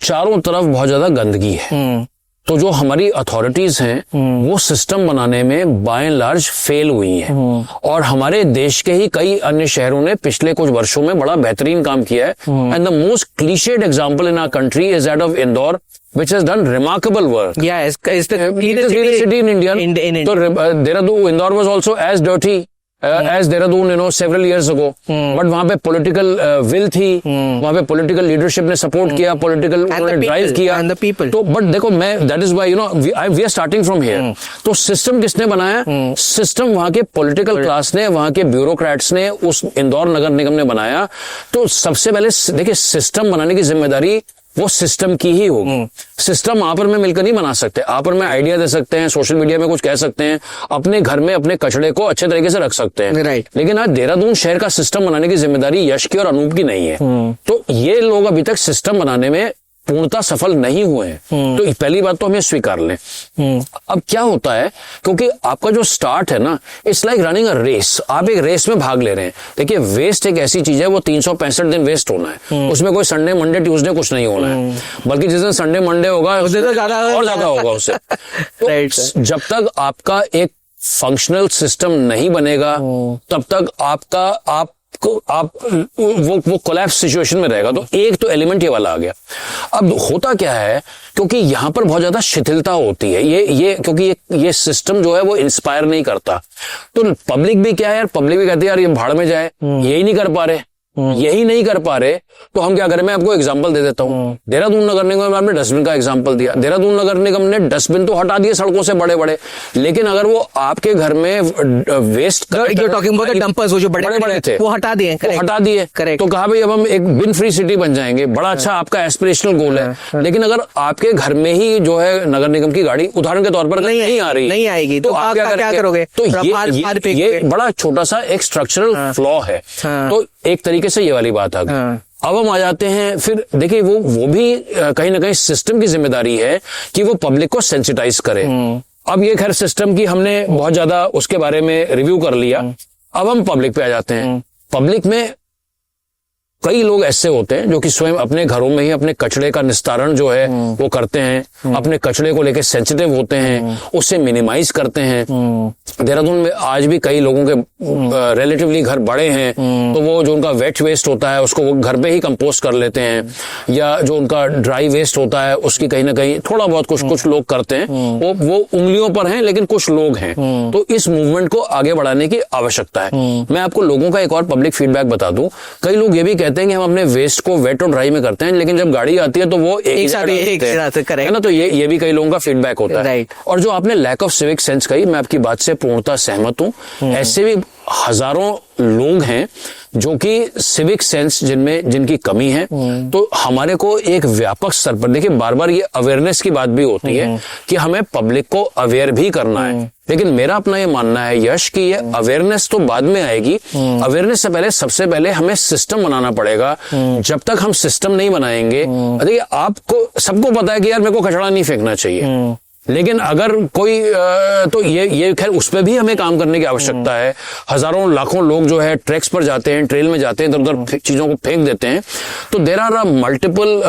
चारों तरफ बहुत ज्यादा गंदगी है। तो जो हमारी अथॉरिटीज हैं वो सिस्टम बनाने में बाय एंड लार्ज फेल हुई हैं, और हमारे देश के ही कई अन्य शहरों ने पिछले कुछ वर्षों में बड़ा बेहतरीन काम किया है। And the most clichéd example in our country is that of Indore, which has done remarkable work.
Yeah, it's the
cleanest city in India. So Dehradun, Indore was also as dirty as Dehradun, several years ago. But वहाँ पे political will थी, वहाँ पे political leadership ने support किया, political drive किया.
And the people.
तो but देखो मैं, that is why we are starting from here. तो system किसने बनाया? System वहाँ के political class ने, वहाँ के bureaucrats ने, उस इंदौर नगर निगम ने बनाया। तो सबसे पहले देखिए, system बनाने की जिम्मेदारी वो सिस्टम की ही होगी। सिस्टम आप और मैं मिलकर नहीं बना सकते। आप और मैं आइडिया दे सकते हैं, सोशल मीडिया में कुछ कह सकते हैं, अपने घर में अपने कचड़े को अच्छे तरीके से रख सकते हैं,
राइट।
लेकिन आज देहरादून शहर का सिस्टम बनाने की जिम्मेदारी यश की और अनूप की नहीं है। तो ये लोग अभी तक सिस्टम बनाने में पूर्णता सफल नहीं हुए हैं। तो पहली बात तो हमें स्वीकार लें। अब क्या होता है, क्योंकि आपका जो स्टार्ट है ना, it's like running a race. आप एक रेस में भाग ले रहे हैं। देखिए, वेस्ट एक ऐसी चीज है, वो 365 दिन वेस्ट होना है। उसमें कोई संडे मंडे ट्यूसडे कुछ नहीं होना है, बल्कि जिस दिन संडे मंडे होगा उससे तो ज्यादा और ज्यादा होगा उससे। तो जब तक आपका एक फंक्शनल सिस्टम नहीं बनेगा, तब तक आप वो कोलैप्स सिचुएशन में रहेगा। तो एक तो एलिमेंट ये वाला आ गया। अब होता क्या है, क्योंकि यहां पर बहुत ज्यादा शिथिलता होती है, ये क्योंकि ये सिस्टम जो है वो इंस्पायर नहीं करता। तो पब्लिक भी क्या है यार, पब्लिक भी कहती है यार ये भाड़ में जाए, यही नहीं कर पा रहे, तो हम क्या करें। मैं आपको एग्जांपल दे देता हूँ। देहरादून नगर निगम में आपने डस्टबिन का एग्जांपल दिया। देहरादून नगर निगम ने डस्टबिन तो हटा दिए सड़कों से बड़े बड़े, लेकिन अगर वो आपके घर में वेस्ट
डंपर्स जो बड़े बड़े थे वो हटा दिए।
तो कहा भाई अब हम एक बिन फ्री सिटी बन जाएंगे। बड़ा अच्छा आपका एस्पिरेशनल गोल है, लेकिन अगर आपके घर में ही जो है नगर निगम की गाड़ी उदाहरण के तौर पर नहीं
आएगी, तो आप क्या करोगे?
तो ये बड़ा छोटा सा एक स्ट्रक्चरल फ्लॉ है। तो एक तरीके से ये वाली बात आ गई। अब हम आ जाते हैं, फिर देखिए वो भी कहीं ना कहीं सिस्टम की जिम्मेदारी है कि वो पब्लिक को सेंसिटाइज करे। अब ये खैर सिस्टम की हमने बहुत ज्यादा उसके बारे में रिव्यू कर लिया। अब हम पब्लिक पे आ जाते हैं। पब्लिक में कई लोग ऐसे होते हैं जो कि स्वयं अपने घरों में ही अपने कचड़े का निस्तारण जो है वो करते हैं, अपने कचड़े को लेकर सेंसिटिव होते हैं, उससे मिनिमाइज करते हैं। देहरादून में आज भी कई लोगों के रिलेटिवली घर बड़े हैं, तो वो जो उनका वेट वेस्ट होता है उसको वो घर पे ही कंपोस्ट कर लेते हैं, या जो उनका ड्राई वेस्ट होता है उसकी कहीं ना कहीं थोड़ा बहुत कुछ लोग करते हैं। वो उंगलियों पर हैं, लेकिन कुछ लोग हैं। तो इस मूवमेंट को आगे बढ़ाने की आवश्यकता है। मैं आपको लोगों का एक और पब्लिक फीडबैक बता दूं। कई लोग ये भी कहते हैं कि हम अपने वेस्ट को वेट और ड्राई में करते हैं, लेकिन जब गाड़ी आती है तो वो एक साथ है ना। तो ये भी कई लोगों का फीडबैक होता है। और जो आपने लैक ऑफ सिविक सेंस कही, मैं आपकी बात से पूर्णतः सहमत हूं। ऐसे भी हजारों लोग हैं जो कि सिविक सेंस जिनकी कमी है। तो हमारे को एक व्यापक स्तर पर, देखिए बार बार ये अवेयरनेस की बात भी होती है कि हमें पब्लिक को अवेयर भी करना है, लेकिन मेरा अपना ये मानना है यश कि ये अवेयरनेस तो बाद में आएगी। अवेयरनेस से पहले सबसे पहले हमें सिस्टम बनाना पड़ेगा। जब तक हम सिस्टम नहीं बनाएंगे, देखिए आपको सबको पता है कि यार मेरे को कचरा नहीं फेंकना चाहिए, लेकिन अगर कोई तो ये खैर उस पर भी हमें काम करने की आवश्यकता है। हजारों लाखों लोग जो है ट्रैक्स पर जाते हैं, ट्रेल में जाते हैं, इधर उधर चीजों को फेंक देते हैं। तो there are a multiple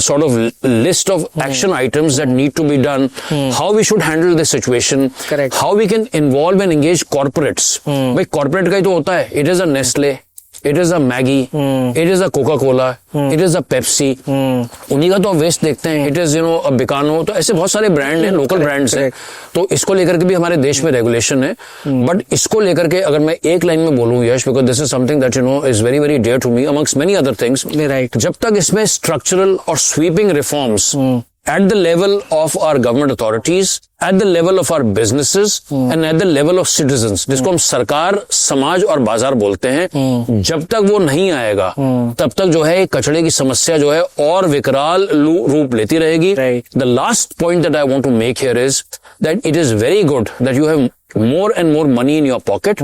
sort of list of action items that need to be done. How we should handle this situation, how we can involve and engage corporates. भाई कॉर्पोरेट का ही तो होता है, it is a Nestle, it is a Maggi, it is a Coca Cola, it is a Pepsi, उन्हीं का तो waste देखते हैं, इट इज अ बिकानो, तो ऐसे बहुत सारे ब्रांड हैं, लोकल ब्रांड्स हैं, तो इसको लेकर के भी हमारे देश में रेगुलेशन है। बट इसको लेकर के अगर मैं एक लाइन में बोलूं yes, because this is something that is very very dear to me amongst many other things,
right,
जब तक इसमें स्ट्रक्चरल और sweeping reforms at the level of our government authorities, at the level of our businesses and at the level of citizens, जिसको हम सरकार, समाज और बाजार बोलते हैं, जब तक वो नहीं आएगा तब तक जो है कचरे की समस्या जो है और विकराल रूप लेती रहेगी। The last point that I want to make here is that it is very good that you have more and more money in your pocket,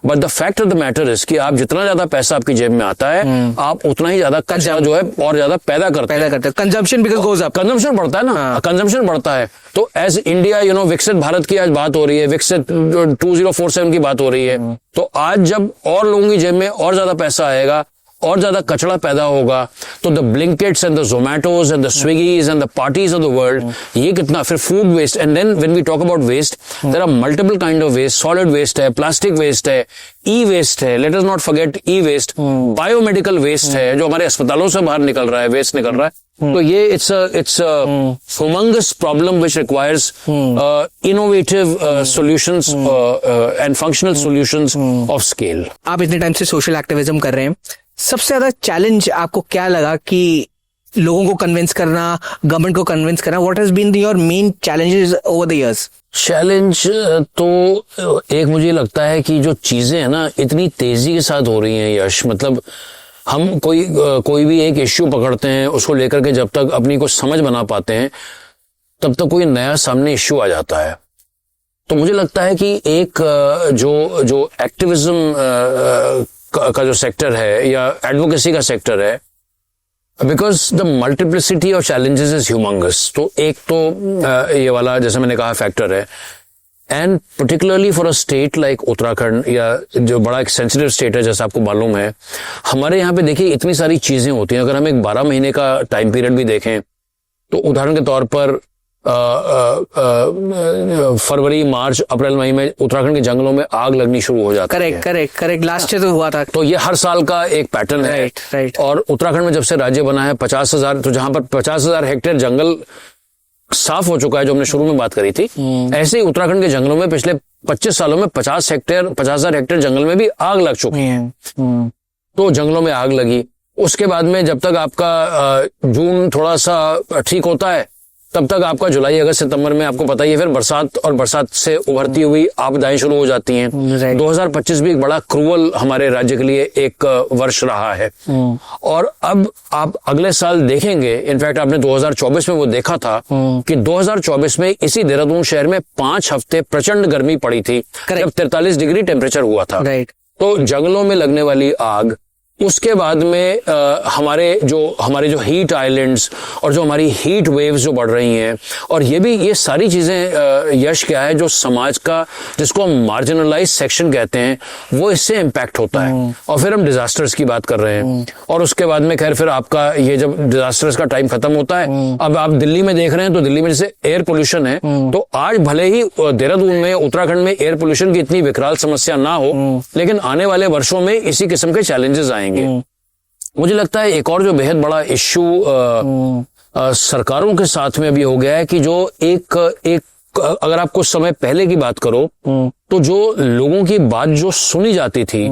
but the fact of the matter is कि आप जितना ज्यादा पैसा आपकी जेब में आता है, आप उतना ही ज्यादा कचरा जो है और ज्यादा पैदा करते हैं।
Consumption because goes up,
consumption बढ़ता है ना, कंजम्पशन बढ़ता है। तो एज इंडिया विकसित भारत की आज बात हो रही है, विकसित 2047 की बात हो रही है, तो आज जब और लोगों की जेब में और ज्यादा पैसा आएगा और ज्यादा कचरा पैदा होगा, तो the Blinkits and the Zomatos and the Swiggies and the parties of the world, ये कितना, फिर food waste, and then when we talk about waste, there are multiple kind of waste, solid waste है, प्लास्टिक वेस्ट है, ई वेस्ट है, let us not forget e waste, biomedical waste है जो हमारे अस्पतालों से बाहर निकल रहा है, वेस्ट निकल रहा है। तो ये it's humongous problem which requires innovative solutions and functional solutions of scale.
आप इतने टाइम से सोशल एक्टिविज्म कर रहे हैं, सबसे ज्यादा चैलेंज आपको क्या लगा कि लोगों को कन्विंस करना, गवर्नमेंट को कन्विंस करना, what has been your main challenges over the years?
Challenge तो एक मुझे लगता है कि जो चीजें हैं ना इतनी तेजी के साथ हो रही हैं यश, मतलब हम कोई भी एक इश्यू पकड़ते हैं, उसको लेकर के जब तक अपनी को समझ बना पाते हैं तब तक कोई नया सामने इश्यू आ जाता है। तो मुझे लगता है कि एक जो एक्टिविज्म का जो सेक्टर है या एडवोकेसी का सेक्टर है, because the multiplicity of challenges is humongous, तो एक तो ये वाला जैसे मैंने कहा फैक्टर है, and particularly for a state like Uttarakhand, या जो बड़ा एक सेंसिटिव स्टेट है जैसा आपको मालूम है, हमारे यहाँ पे देखिए इतनी सारी चीजें होती हैं। अगर हम एक 12 महीने का टाइम पीरियड भी देखें तो उदाहरण के तौर पर फरवरी, मार्च, अप्रैल, मई में उत्तराखंड के जंगलों में आग लगनी शुरू हो जाती है।
करेक्ट लास्ट ईयर तो हुआ था।
तो ये हर साल का एक पैटर्न है।
राइट। और
उत्तराखंड में जब से राज्य बना है 50,000, तो जहां पर 50,000 हेक्टेयर जंगल साफ हो चुका है, जो हमने शुरू में बात करी थी, ऐसे ही उत्तराखंड के जंगलों में पिछले 25 सालों में 50,000 हेक्टेयर जंगल में भी आग लग चुकी है। तो जंगलों में आग लगी, उसके बाद में जब तक आपका जून थोड़ा सा ठीक होता है तब तक आपका जुलाई, अगस्त, सितंबर में आपको पता ही है फिर बरसात, और बरसात से उभरती हुई आपदाएं शुरू हो जाती हैं। 2025 भी एक बड़ा क्रूअल हमारे राज्य के लिए एक वर्ष रहा है। और अब आप अगले साल देखेंगे, इनफैक्ट आपने 2024 में वो देखा था कि 2024 में इसी देहरादून शहर में 5 हफ्ते प्रचंड गर्मी पड़ी थी, जब 43 डिग्री टेम्परेचर हुआ था। तो जंगलों में लगने वाली आग, उसके बाद में हमारे जो हीट आइलैंड्स और जो हमारी हीट वेव्स जो बढ़ रही हैं, और ये सारी चीजें यश क्या है, जो समाज का, जिसको हम मार्जिनलाइज सेक्शन कहते हैं, वो इससे इम्पैक्ट होता है। और फिर हम डिजास्टर्स की बात कर रहे हैं, और उसके बाद में खैर फिर आपका ये जब डिजास्टर्स का टाइम खत्म होता है, अब आप दिल्ली में देख रहे हैं तो दिल्ली में जैसे एयर पोल्यूशन है, तो आज भले ही देहरादून में, उत्तराखंड में एयर पोल्यूशन की इतनी विकराल समस्या ना हो, लेकिन आने वाले वर्षों में इसी किस्म के चैलेंजेस आएंगे। मुझे लगता है एक और जो बेहद बड़ा इश्यू सरकारों के साथ में अभी हो गया है कि जो एक अगर आप कुछ समय पहले की बात करो तो जो लोगों की बात जो सुनी जाती थी,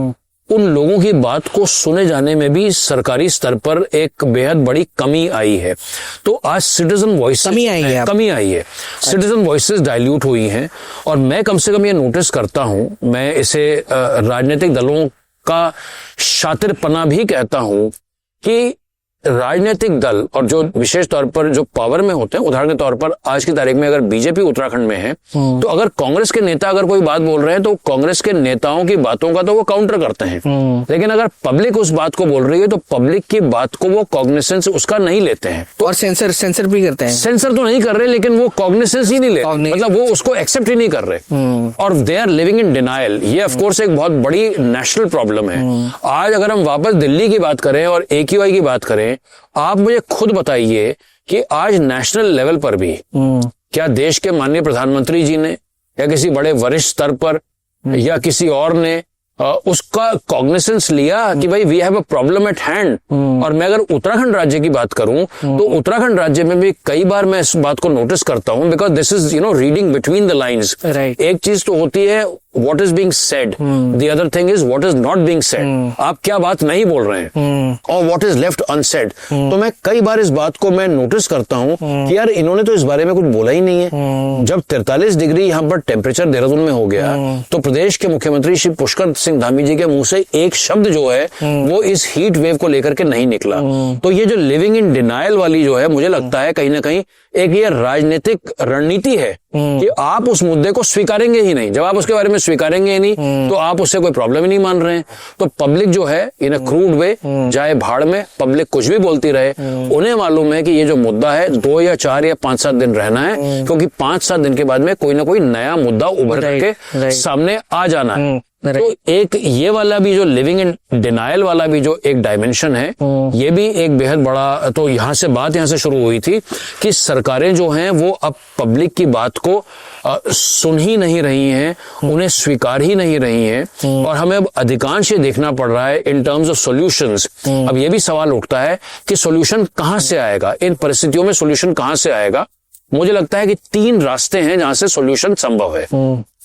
उन लोगों की बात को सुने जाने में भी सरकारी स्तर पर एक बेहद बड़ी कमी आई है। तो आज सिटीजन वॉइस कमी आई है, सिटीजन वॉइसेस डाइल्यूट हुई हैं। और मैं कम से कम ये नोटिस करता हूं, मैं इसे राजनीतिक दलों का शातिरपना भी कहता हूं, कि राजनीतिक दल और जो विशेष तौर पर जो पावर में होते हैं, उदाहरण के तौर पर आज की तारीख में अगर बीजेपी उत्तराखंड में है, तो अगर कांग्रेस के नेता अगर कोई बात बोल रहे हैं तो कांग्रेस के नेताओं की बातों का तो वो काउंटर करते हैं, लेकिन अगर पब्लिक उस बात को बोल रही है तो पब्लिक की बात को वो कॉग्निसेंस उसका नहीं लेते हैं।
तो और सेंसर भी करते हैं। सेंसर
तो नहीं कर रहे, लेकिन वो कॉग्निसेंस ही नहीं लेते, मतलब वो उसको एक्सेप्ट ही नहीं कर रहे, और they are living in denial. ये ऑफकोर्स एक बहुत बड़ी नेशनल प्रॉब्लम है। आज अगर हम वापस दिल्ली की बात करें और AQI की बात करें, आप मुझे खुद बताइए कि आज नेशनल लेवल पर भी क्या देश के माननीय प्रधानमंत्री जी ने, या किसी बड़े वरिष्ठ स्तर पर, या किसी और ने उसका कॉग्निसेंस लिया कि भाई we have a problem at hand. और मैं अगर उत्तराखंड राज्य की बात करूं तो उत्तराखंड राज्य में भी कई बार मैं इस बात को नोटिस करता हूं, because this is reading between the lines. एक चीज तो होती है what is being said, the other thing is what is not being said। आप क्या बात नहीं बोल रहे हैं और what is left unsaid। तो मैं कई बार इस बात को मैं नोटिस करता हूं कि यार इन्होंने तो इस बारे में कुछ बोला ही नहीं है। जब 43 डिग्री यहाँ पर टेम्परेचर देहरादून में हो गया तो प्रदेश के मुख्यमंत्री श्री पुष्कर सिंह धामी जी के मुंह से एक शब्द जो है वो इस हीट वेव को लेकर के नहीं निकला। तो ये जो लिविंग इन डिनायल वाली जो है, मुझे लगता है कहीं ना कहीं एक ये राजनीतिक रणनीति है कि आप उस मुद्दे को स्वीकारेंगे ही नहीं। जब आप उसके बारे में स्वीकारेंगे ही नहीं तो आप उससे कोई प्रॉब्लम ही नहीं मान रहे हैं। तो पब्लिक जो है इन अ क्रूड वे, जाए भाड़ में, पब्लिक कुछ भी बोलती रहे, उन्हें मालूम है कि ये जो मुद्दा है 2 या 4 या 5-7 दिन रहना है, क्योंकि 5-7 दिन के बाद में कोई ना कोई नया मुद्दा उभर के सामने आ जाना है। तो एक ये वाला भी जो लिविंग इन डिनायल वाला भी जो एक डायमेंशन है, ये भी एक बेहद बड़ा। तो यहाँ से शुरू हुई थी कि सरकारें जो हैं वो अब पब्लिक की बात को सुन ही नहीं रही हैं, उन्हें स्वीकार ही नहीं रही हैं, और हमें अब अधिकांश ये देखना पड़ रहा है इन टर्म्स ऑफ सॉल्यूशंस। अब ये भी सवाल उठता है कि सॉल्यूशन कहाँ से आएगा, इन परिस्थितियों में सॉल्यूशन कहाँ से आएगा। मुझे लगता है कि 3 रास्ते हैं जहां से सॉल्यूशन संभव है।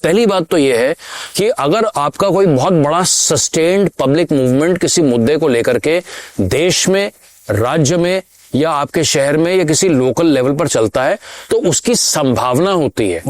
पहली बात तो यह है कि अगर आपका कोई बहुत बड़ा सस्टेन्ड पब्लिक मूवमेंट किसी मुद्दे को लेकर के देश में, राज्य में या आपके शहर में या किसी लोकल लेवल पर चलता है तो उसकी संभावना होती है।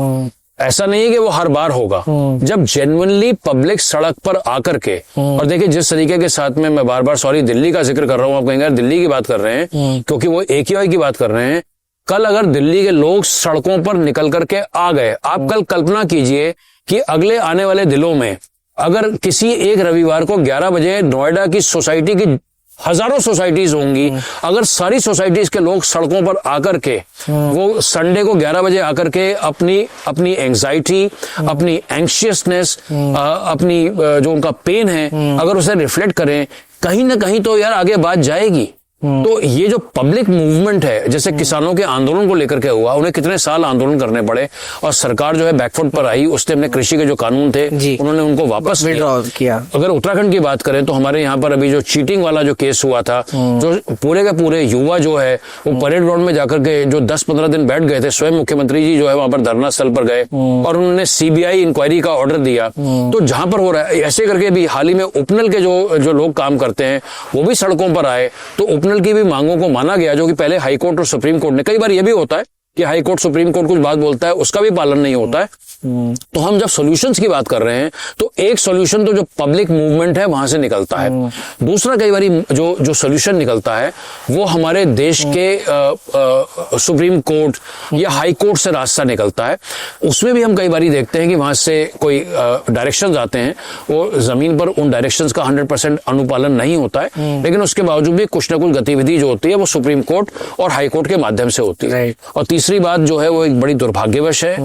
ऐसा नहीं है कि वो हर बार होगा। जब जेन्युइनली पब्लिक सड़क पर आकर के, और देखिए जिस तरीके के साथ में, मैं बार बार सॉरी दिल्ली का जिक्र कर रहा हूं, आप कहेंगे दिल्ली की बात कर रहे हैं क्योंकि वो AQI की बात कर रहे हैं। कल अगर दिल्ली के लोग सड़कों पर निकल करके आ गए, आप कल कल्पना कीजिए कि अगले आने वाले दिनों में अगर किसी एक रविवार को 11 बजे नोएडा की सोसाइटी की हजारों सोसाइटीज होंगी, अगर सारी सोसाइटीज के लोग सड़कों पर आकर के वो संडे को 11 बजे आकर के अपनी एंजाइटी, अपनी एंग्शियसनेस, अपनी जो उनका पेन है, अगर उसे रिफ्लेक्ट करें, कहीं ना कहीं तो यार आगे बात जाएगी। तो ये जो पब्लिक मूवमेंट है, जैसे किसानों के आंदोलन को लेकर के हुआ, उन्हें कितने साल आंदोलन करने पड़े और सरकार जो है बैकफुट पर आई, उसने अपने कृषि के जो कानून थे उन्होंने उनको वापस किया। अगर उत्तराखंड की बात करें तो हमारे यहाँ पर अभी जो चीटिंग वाला जो केस हुआ था, जो पूरे के पूरे युवा जो है वो परेड ग्राउंड में जाकर के जो 10-15 दिन बैठ गए थे, स्वयं मुख्यमंत्री जी जो है वहां पर धरना स्थल पर गए और उन्होंने CBI इंक्वायरी का ऑर्डर दिया। तो जहां पर हो रहा है ऐसे करके भी हाल ही में उपनल के जो लोग काम करते हैं वो भी सड़कों पर आए, तो उपनल की भी मांगों को माना गया, जो कि पहले हाई कोर्ट और सुप्रीम कोर्ट ने, कई बार यह भी होता है कि हाई कोर्ट सुप्रीम कोर्ट कुछ बात बोलता है उसका भी पालन नहीं होता है। तो हम जब सॉल्यूशंस की बात कर रहे हैं तो एक सॉल्यूशन तो जो पब्लिक मूवमेंट है वहां से निकलता है। दूसरा कई बारी जो सॉल्यूशन निकलता है वो हमारे देश के सुप्रीम कोर्ट या हाई कोर्ट से रास्ता निकलता है। उसमें भी हम कई बारी देखते हैं कि वहां से कोई डायरेक्शंस आते हैं, वो जमीन पर उन डायरेक्शंस का 100% अनुपालन नहीं होता है, लेकिन उसके बावजूद भी कुछ ना कुछ गतिविधि जो होती है वो सुप्रीम कोर्ट और हाई कोर्ट के माध्यम से होती है। और तीसरी बात जो है वो एक बड़ी दुर्भाग्यवश है,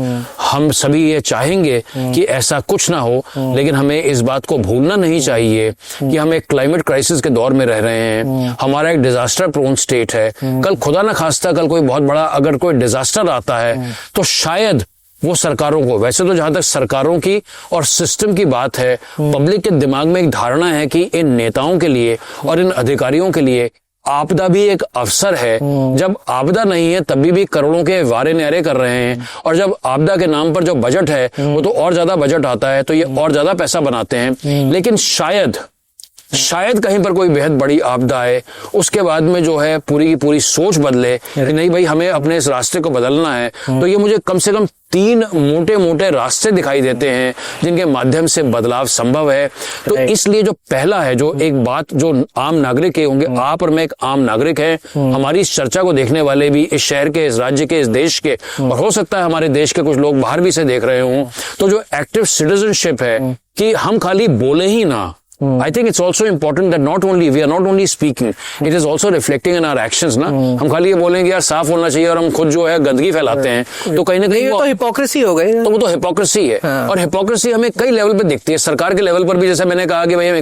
हम सभी ये चाहेंगे कि ऐसा कुछ ना हो, लेकिन हमें इस बात को भूलना नहीं चाहिए कि हम एक क्लाइमेट क्राइसिस के दौर में रह रहे हैं। हमारा एक डिजास्टर प्रोन स्टेट है। कल खुदा ना खास्ता कल कोई बहुत बड़ा अगर कोई डिजास्टर आता है तो शायद वो सरकारों को, वैसे तो जहां तक सरकारों की और सिस्टम की बात है, पब्लिक के दिमाग में एक धारणा है कि इन नेताओं के लिए और इन अधिकारियों के लिए आपदा भी एक अवसर है। जब आपदा नहीं है तभी भी करोड़ों के वारे न्यारे कर रहे हैं, और जब आपदा के नाम पर जो बजट है वो तो और ज्यादा बजट आता है तो ये और ज्यादा पैसा बनाते हैं। लेकिन शायद कहीं पर कोई बेहद बड़ी आपदा आए, उसके बाद में जो है पूरी की पूरी सोच बदले कि नहीं भाई हमें अपने इस रास्ते को बदलना है। तो ये मुझे कम से कम 3 मोटे रास्ते दिखाई देते हैं जिनके माध्यम से बदलाव संभव है। तो इसलिए जो पहला है, जो एक बात जो आम नागरिक के होंगे, आप और मैं एक आम नागरिक है, हमारी इस चर्चा को देखने वाले भी इस शहर के, इस राज्य के, इस देश के, और हो सकता है हमारे देश के कुछ लोग बाहर भी से देख रहे हों, तो जो एक्टिव सिटीजनशिप है कि हम खाली बोले ही ना, I think it's also important that we are not only speaking, it is also reflecting in our actions ना. हम खाली ये बोलेंगे यार साफ होना चाहिए और हम खुद जो है गंदगी फैलाते हैं, तो कहीं ना कहीं
तो हिपोक्रेसी हो गई,
तो वो तो हिपोक्रेसी है। और हिपोक्रेसी हमें कई लेवल पे दिखती है, सरकार के लेवल पर भी, जैसे मैंने कहा कि भाई हम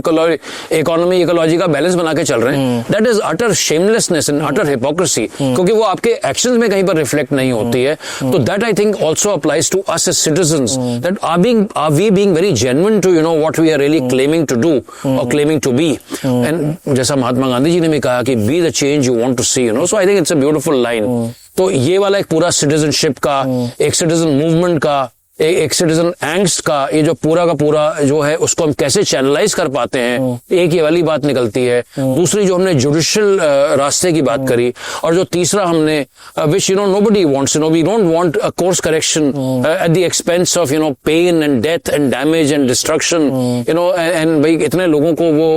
इकोनॉमी इकोलॉजी का बैलेंस बना के चल रहे हैं, that is utter shamelessness and utter hypocrisy, क्योंकि वो आपके एक्शंस में कहीं पर रिफ्लेक्ट नहीं होती है। तो that I think also applies to us as citizens, that are we being very genuine to what we are really claiming to do और क्लेमिंग टू बी। एंड जैसा महात्मा गांधी जी ने भी कहा कि be the change you want to see, so I think it's a beautiful line. तो ये वाला एक पूरा सिटीजनशिप का, एक सिटीजन मूवमेंट का, एक सिटीजन एंग्स्ट का, ये जो पूरा का पूरा जो है उसको हम कैसे चैनलाइज कर पाते हैं, एक ये वाली बात निकलती है। दूसरी जो हमने जुडिशियल रास्ते की बात करी, और जो तीसरा हमने which nobody wants, we don't want a course correction at the expense of pain and death and damage and destruction, and भाई इतने लोगों को वो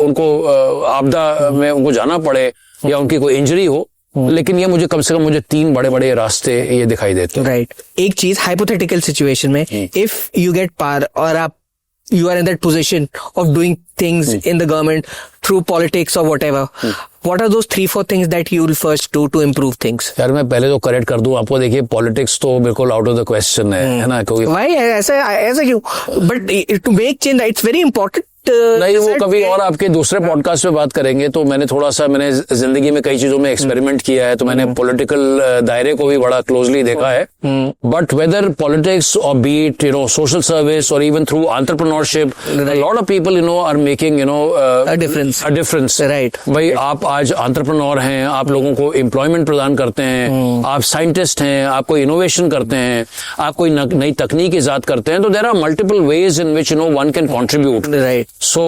उनको आपदा में उनको जाना पड़े या उनकी कोई इंजरी हो। लेकिन ये मुझे कम से कम मुझे 3 बड़े बड़े रास्ते ये दिखाई देते हैं।
राइट। एक चीज हाइपोथेटिकल सिचुएशन में, इफ यू गेट पावर और आप you are in that position of doing things in the government through politics or whatever, what are those 3-4 things that you will first do to improve things?
यार मैं पहले तो correct कर दूं आपको, देखिए पॉलिटिक्स तो बिल्कुल आउट ऑफ द क्वेश्चन है ना, क्योंकि
Why ऐसा क्यों? But to make change, it's very important.
नहीं, वो कभी और आपके दूसरे पॉडकास्ट में बात करेंगे। तो मैंने जिंदगी में कई चीजों में एक्सपेरिमेंट किया है, तो मैंने पॉलिटिकल दायरे को भी बड़ा क्लोजली देखा है। बट वेदर पॉलिटिक्स और बीट सोशल सर्विस और even through entrepreneurship, a lot of people are making a difference.
Right.
भाई आप आज एंटरप्रेन्योर हैं, आप लोगों को एम्प्लॉयमेंट प्रदान करते हैं, आप साइंटिस्ट हैं, आप कोई इनोवेशन करते हैं, आप कोई नई तकनीक ईजाद करते हैं, तो there are multiple ways in which one can contribute.
Right.
So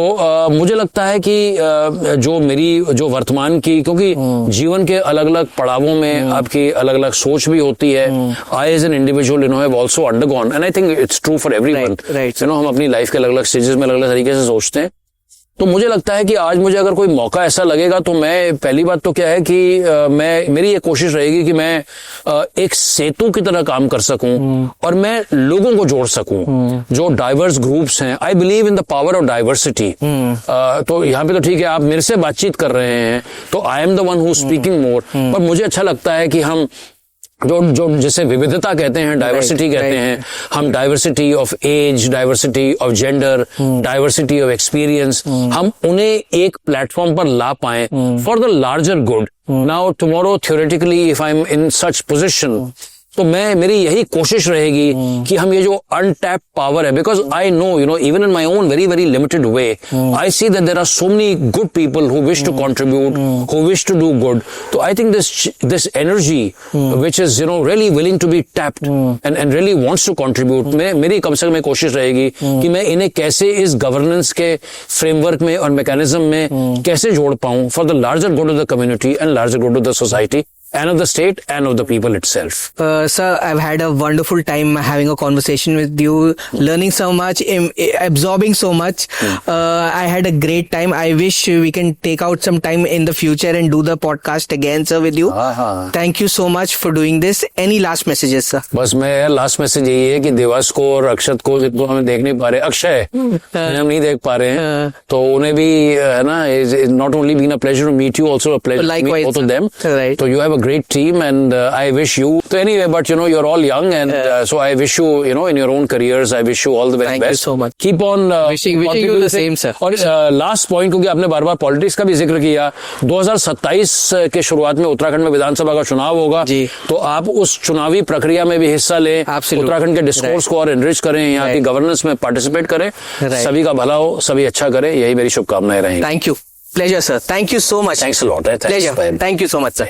मुझे लगता है कि जो वर्तमान की, क्योंकि जीवन के अलग अलग पड़ावों में आपकी अलग अलग सोच भी होती है। I as an individual have also undergone, and I think it's true for everyone. हम अपनी लाइफ के अलग अलग स्टेजेस में अलग अलग तरीके से सोचते हैं। तो मुझे लगता है कि आज मुझे अगर कोई मौका ऐसा लगेगा, तो मैं पहली बात तो क्या है कि मेरी ये कोशिश रहेगी कि मैं एक सेतु की तरह काम कर सकूं और मैं लोगों को जोड़ सकूं जो डाइवर्स ग्रुप्स हैं। I believe in the power of diversity. तो यहाँ पे तो ठीक है, आप मेरे से बातचीत कर रहे हैं, तो I am the one who speaking मोर, पर मुझे अच्छा लगता है कि हम जो जिसे विविधता कहते हैं, डाइवर्सिटी कहते हैं, हम diversity of age, diversity of gender, diversity of experience, हम उन्हें एक प्लेटफॉर्म पर ला पाएं for the larger good. Now tomorrow theoretically if I am in such position, तो मेरी यही कोशिश रहेगी कि हम ये जो अनटैप पावर है, because I know even in my own very very limited way, I see that there are so many good people who wish to contribute, who wish to do good. तो I think this energy which is really willing to be tapped and really wants to contribute, मेरी कम से कम कोशिश रहेगी कि मैं इन्हें कैसे इस गवर्नेंस के फ्रेमवर्क में और मैकेनिज्म में कैसे जोड़ पाऊं for the larger good of the community and larger good of the society and of the state and of the people itself.
Sir, I've had a wonderful time having a conversation with you, learning so much, absorbing so much. I had a great time. I wish we can take out some time in the future and do the podcast again, sir, with you. Thank you so much for doing this. Any last messages, sir?
बस मैं last message यही है कि दिवस को और अक्षत को तो हमें देख नहीं पा रहे, अक्षय हम नहीं देख पा रहे हैं, तो उन्हें भी है ना, not only been a pleasure to meet you, also a pleasure to meet both of them.
Right.
So you have a great team, and I wish you. So anyway, but you're all young, and so I wish you, in your own careers, I wish you all the very
Thank
best.
you so much.
Keep on
wishing you the same, sir.
और last point, क्योंकि आपने बार बार politics का भी जिक्र किया, 2027 के शुरुआत में उत्तराखंड में विधानसभा का चुनाव होगा
जी।
तो आप उस चुनावी प्रक्रिया में भी हिस्सा लें, उत्तराखंड के डिस्कोर्स को और एनरिच करें, यहाँ की गवर्नेंस में पार्टिसिपेट करें। सभी का भला हो, सभी अच्छा करें, यही मेरी शुभकामनाएं रहेंगी।
Thank you. Pleasure, sir. Thank you so much.
Thanks a lot.
Pleasure. Thank you so much, sir.